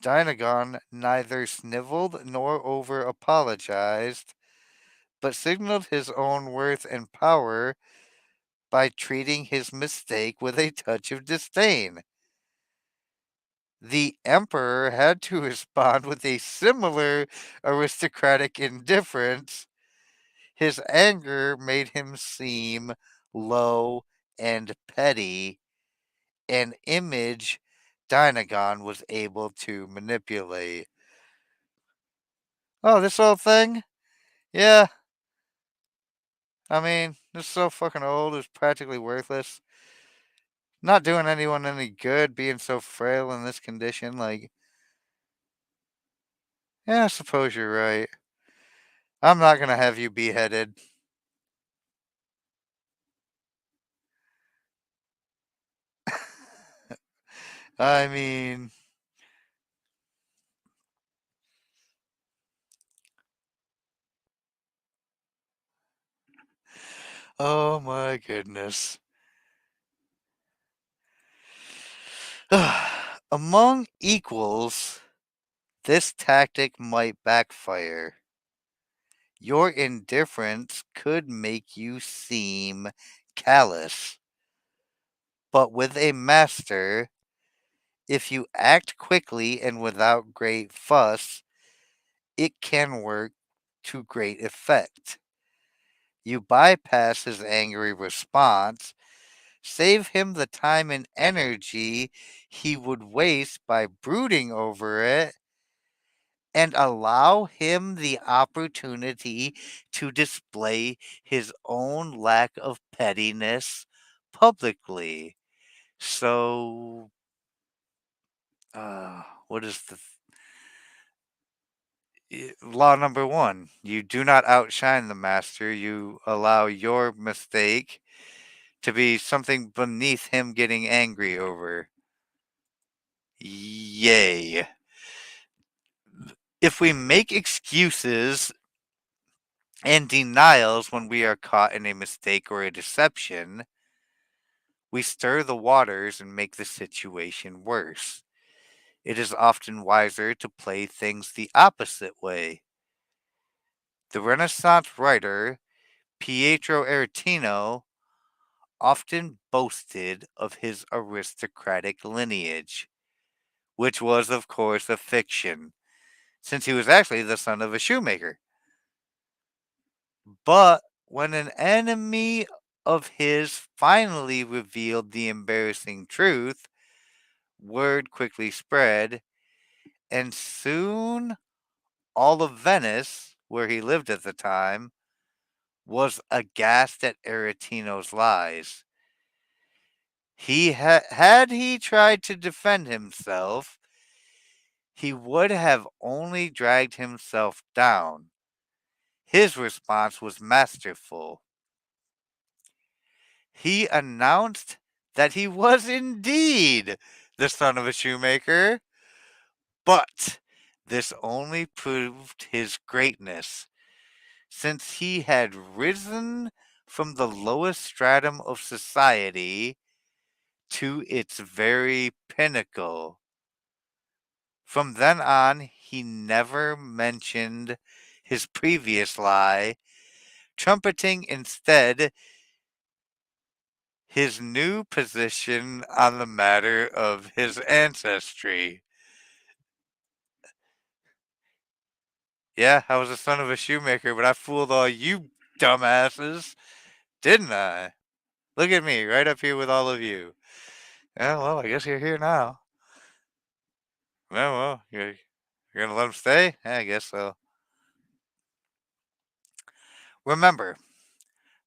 S1: Dinagon neither sniveled nor over apologized, but signaled his own worth and power by treating his mistake with a touch of disdain. The emperor had to respond with a similar aristocratic indifference. His anger made him seem low and petty, an image Dinagon was able to manipulate. Oh, this old thing? Yeah, I mean, it's so fucking old, it's practically worthless. Not doing anyone any good being so frail in this condition. Like, yeah, I suppose you're right. I'm not gonna have you beheaded. I mean, oh my goodness. Among equals, this tactic might backfire. Your indifference could make you seem callous, but with a master, if you act quickly and without great fuss, it can work to great effect. You bypass his angry response, save him the time and energy he would waste by brooding over it, and allow him the opportunity to display his own lack of pettiness publicly. So, what is the Law number one, you do not outshine the master. You allow your mistake to be something beneath him getting angry over. Yay. If we make excuses and denials when we are caught in a mistake or a deception, we stir the waters and make the situation worse. It is often wiser to play things the opposite way. The Renaissance writer Pietro Aretino often boasted of his aristocratic lineage, which was, of course, a fiction, since he was actually the son of a shoemaker. But when an enemy of his finally revealed the embarrassing truth, word quickly spread, and soon all of Venice, where he lived at the time, was aghast at Aretino's lies. Had he tried to defend himself, he would have only dragged himself down. His response was masterful. He announced that he was indeed the son of a shoemaker, but this only proved his greatness, since he had risen from the lowest stratum of society to its very pinnacle. From then on, he never mentioned his previous lie, trumpeting instead his new position on the matter of his ancestry. Yeah, I was the son of a shoemaker, but I fooled all you dumbasses, didn't I? Look at me, right up here with all of you. Yeah, well, I guess you're here now. Well, you're gonna let him stay? Yeah, I guess so. Remember,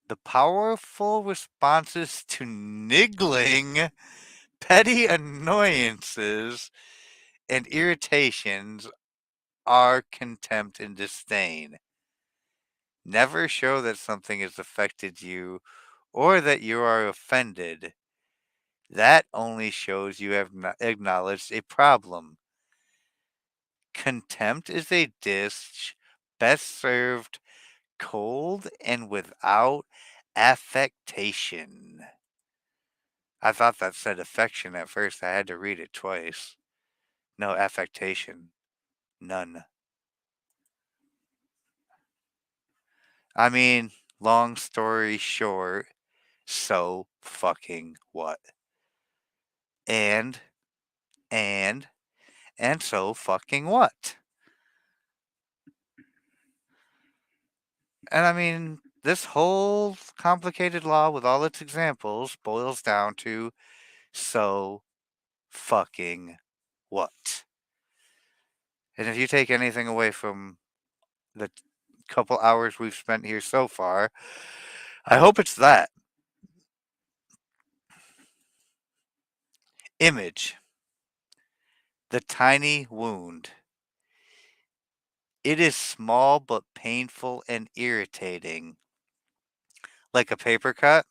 S1: the powerful responses to niggling, petty annoyances, and irritations are contempt and disdain. Never show that something has affected you or that you are offended. That only shows you have not acknowledged a problem. Contempt is a dish best served cold and without affectation. I thought that said affection at first. I had to read it twice. No affectation. None. I mean, long story short, so fucking what? And, and, and so fucking what? And I mean, this whole complicated law with all its examples boils down to so fucking what? And if you take anything away from the couple hours we've spent here so far, I hope it's that. Image. The tiny wound. It is small but painful and irritating. Like a paper cut.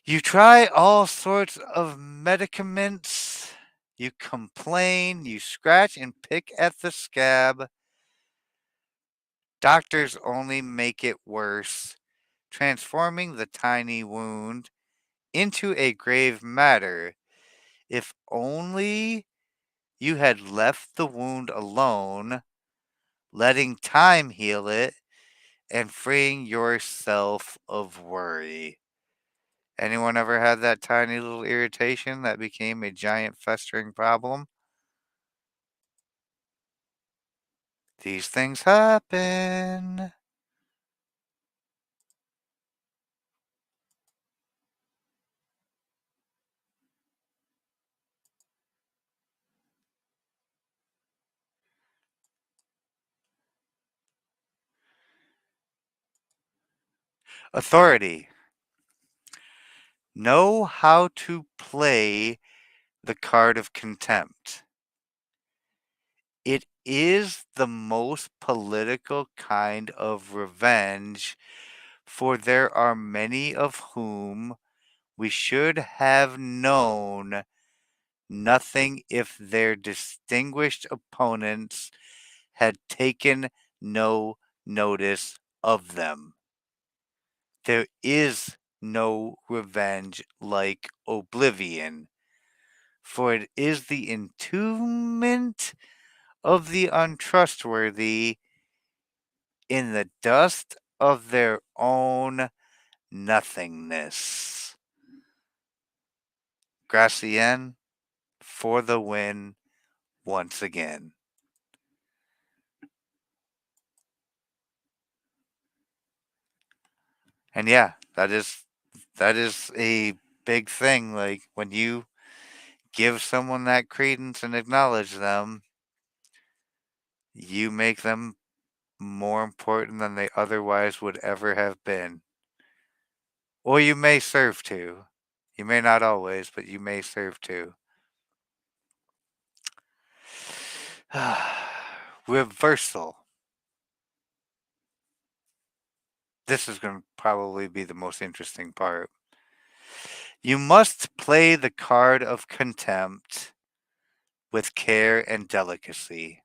S1: You try all sorts of medicaments. You complain, you scratch and pick at the scab. Doctors only make it worse, transforming the tiny wound into a grave matter. If only you had left the wound alone, letting time heal it, and freeing yourself of worry. Anyone ever had that tiny little irritation that became a giant festering problem? These things happen. Authority. Know how to play the card of contempt. It is the most political kind of revenge, for there are many of whom we should have known nothing if their distinguished opponents had taken no notice of them. There is no revenge like oblivion, for it is the entombment of the untrustworthy in the dust of their own nothingness. Gracienne for the win once again. And yeah, that is a big thing. Like when you give someone that credence and acknowledge them, you make them more important than they otherwise would ever have been. Or you may serve to. You may not always, but you may serve to. Reversal. This is going to probably be the most interesting part. You must play the card of contempt with care and delicacy.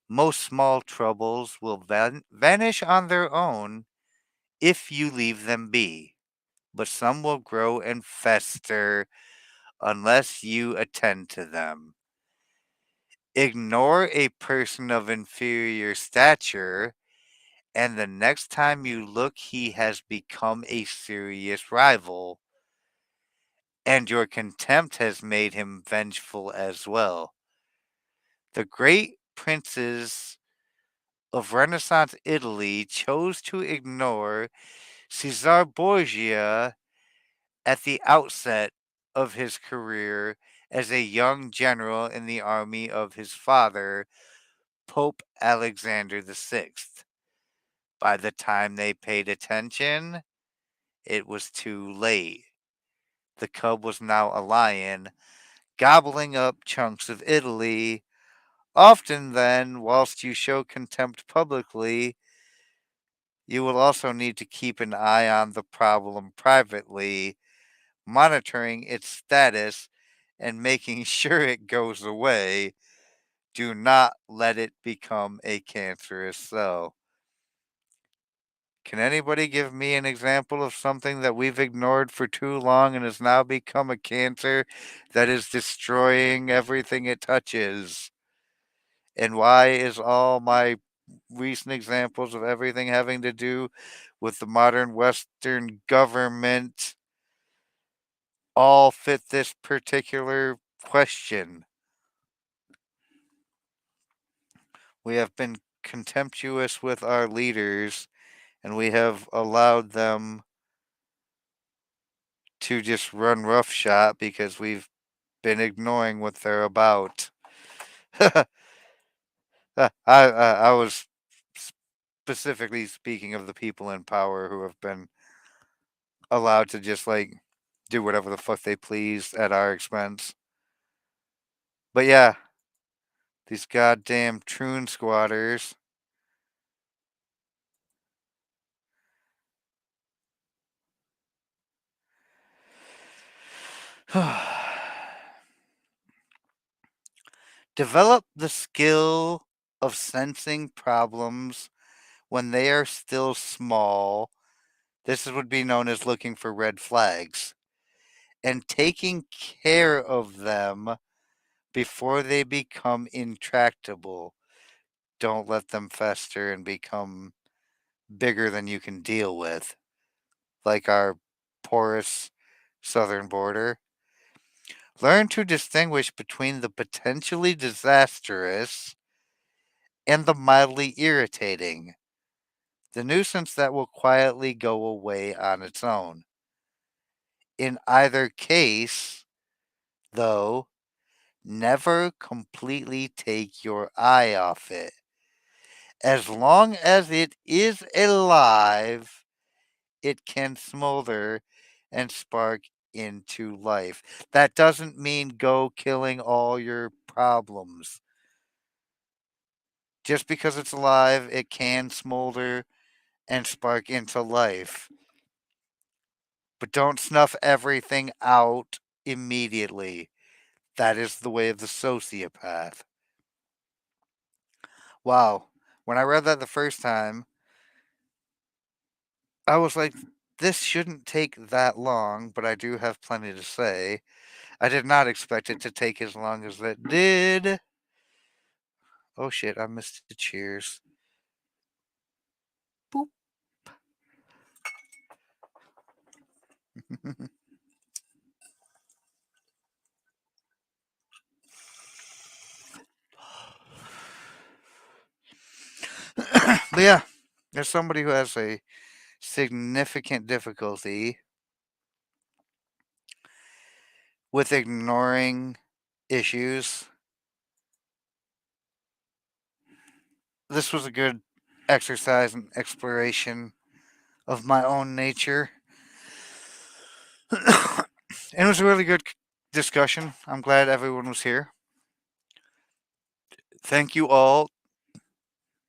S1: Most small troubles will vanish on their own if you leave them be, but some will grow and fester unless you attend to them. Ignore a person of inferior stature, and the next time you look, he has become a serious rival, and your contempt has made him vengeful as well. The great princes of Renaissance Italy chose to ignore Caesar Borgia at the outset of his career as a young general in the army of his father, Pope Alexander VI. By the time they paid attention, it was too late. The cub was now a lion, gobbling up chunks of Italy. Often, then, whilst you show contempt publicly, you will also need to keep an eye on the problem privately, monitoring its status and making sure it goes away. Do not let it become a cancerous cell. Can anybody give me an example of something that we've ignored for too long and has now become a cancer that is destroying everything it touches? And why is all my recent examples of everything having to do with the modern Western government all fit this particular question? We have been contemptuous with our leaders and we have allowed them to just run roughshod because we've been ignoring what they're about. I was specifically speaking of the people in power who have been allowed to just like do whatever the fuck they please at our expense. But yeah, these goddamn troon squatters. Develop the skill of sensing problems when they are still small. Would be known as looking for red flags and taking care of them before they become intractable. Don't let them fester and become bigger than you can deal with, like our porous southern border. Learn to distinguish between the potentially disastrous and the mildly irritating, the nuisance that will quietly go away on its own. In either case, though, never completely take your eye off it. As long as it is alive, it can smolder and spark into life. That doesn't mean go killing all your problems. Just because it's alive, it can smolder and spark into life. But don't snuff everything out immediately. That is the way of the sociopath. Wow. When I read that the first time, I was like, this shouldn't take that long, but I do have plenty to say. I did not expect it to take as long as it did. Oh shit, I missed the cheers. Boop. But yeah, there's somebody who has a significant difficulty with ignoring issues. This was a good exercise and exploration of my own nature. And it was a really good discussion. I'm glad everyone was here. Thank you all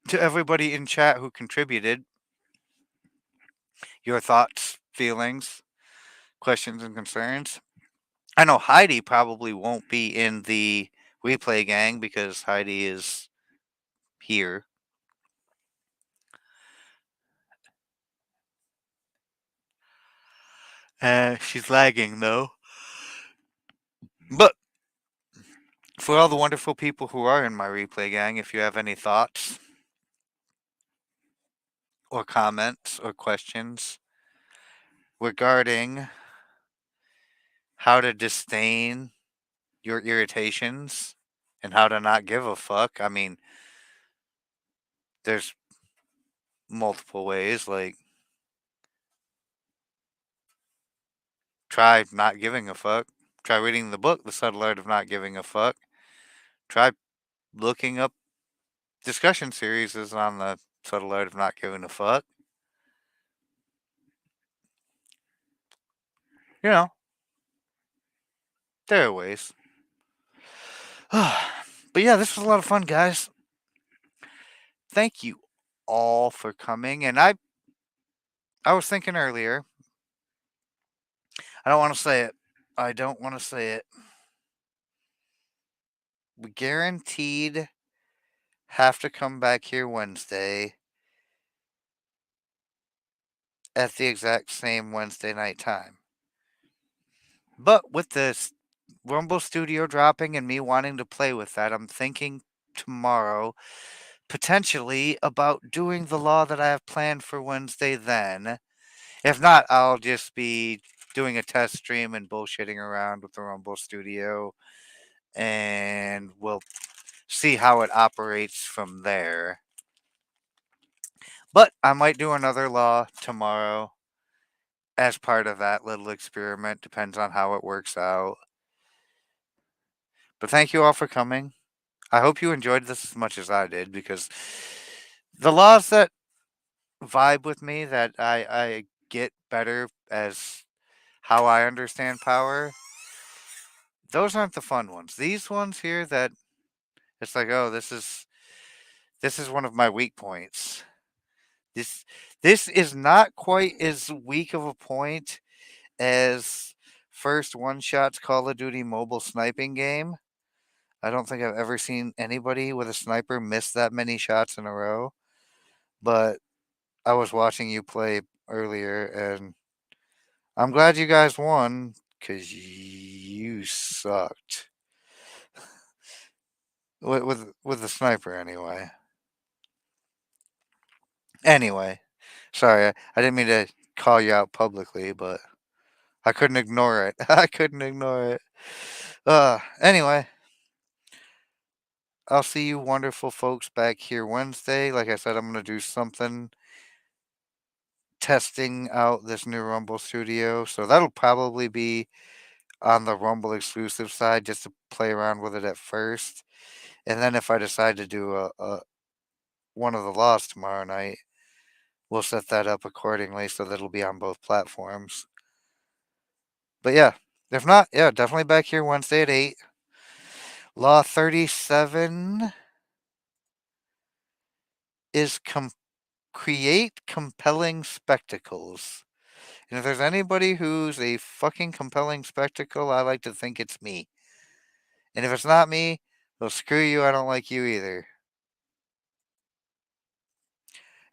S1: to everybody in chat who contributed your thoughts, feelings, questions, and concerns. I know Heidi probably won't be in the replay gang because Heidi is here. She's lagging though. But for all the wonderful people who are in my replay gang, if you have any thoughts or comments or questions regarding how to disdain your irritations and how to not give a fuck, I mean, there's multiple ways. Like, try not giving a fuck. Try reading the book, The Subtle Art of Not Giving a Fuck. Try looking up discussion series on the subtle art of not giving a fuck. You know, there are ways. But yeah, this was a lot of fun, guys. Thank you all for coming. And I was thinking earlier, I don't want to say it. I don't want to say it. We guaranteed have to come back here Wednesday at the exact same Wednesday night time. But with this Rumble Studio dropping and me wanting to play with that, I'm thinking tomorrow potentially about doing the law that I have planned for Wednesday then. If not, I'll just be doing a test stream and bullshitting around with the Rumble Studio, and we'll see how it operates from there. But I might do another law tomorrow as part of that little experiment. Depends on how it works out. But thank you all for coming. I hope you enjoyed this as much as I did, because the laws that vibe with me, that I get better as how I understand power, those aren't the fun ones. These ones here, that it's like, oh, this is one of my weak points. This this is not quite as weak of a point as first one shot's Call of Duty mobile sniping game. I don't think I've ever seen anybody with a sniper miss that many shots in a row. But I was watching you play earlier, and I'm glad you guys won because you sucked with the sniper anyway. Anyway, sorry, I didn't mean to call you out publicly, but I couldn't ignore it. I couldn't ignore it. Anyway, I'll see you wonderful folks back here Wednesday. Like I said, I'm gonna do something testing out this new Rumble Studio, so that'll probably be on the Rumble exclusive side, just to play around with it at first. And then if I decide to do a one of the laws tomorrow night, we'll set that up accordingly so that it'll be on both platforms. But yeah, if not, yeah, definitely back here Wednesday at 8. Law 37 is create compelling spectacles. And if there's anybody who's a fucking compelling spectacle, I like to think it's me. And if it's not me, well, screw you. I don't like you either.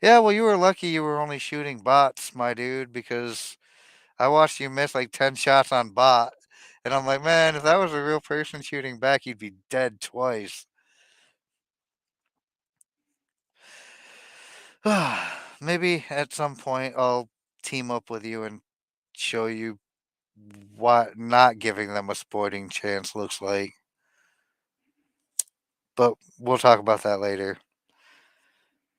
S1: Yeah, well, you were lucky you were only shooting bots, my dude, because I watched you miss like 10 shots on bot. And I'm like, man, if that was a real person shooting back, you'd be dead twice. Maybe at some point I'll team up with you and show you what not giving them a sporting chance looks like. But we'll talk about that later.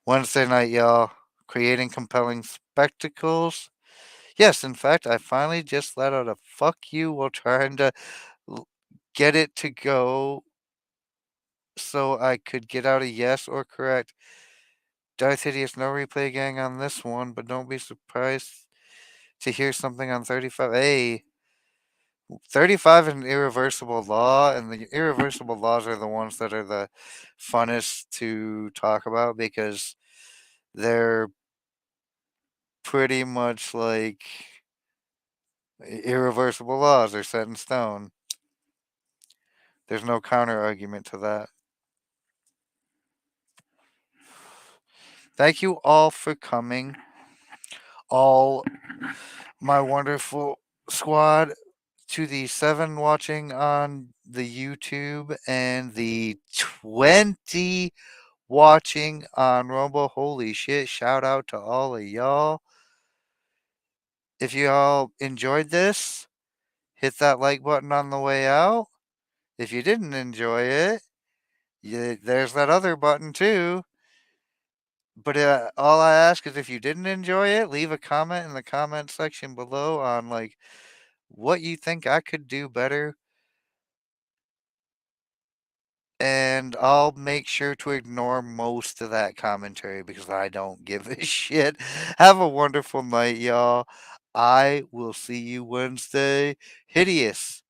S1: Wednesday night, y'all. Creating compelling spectacles. Yes, in fact, I finally just let out a fuck you while trying to l- get it to go so I could get out a yes or correct. Darth Hideous, no replay gang on this one, but don't be surprised to hear something on 35. Hey, 35 is an irreversible law, and the irreversible laws are the ones that are the funnest to talk about because they're pretty much like irreversible laws are set in stone. There's no counter argument to that. Thank you all for coming. All my wonderful squad to the 7 watching on the YouTube and the 20 watching on Rumble. Holy shit. Shout out to all of y'all. If you all enjoyed this, hit that like button on the way out. If you didn't enjoy it, there's that other button too. But all I ask is if you didn't enjoy it, leave a comment in the comment section below on like what you think I could do better, and I'll make sure to ignore most of that commentary because I don't give a shit. Have a wonderful night, y'all. I will see you Wednesday. Hideous.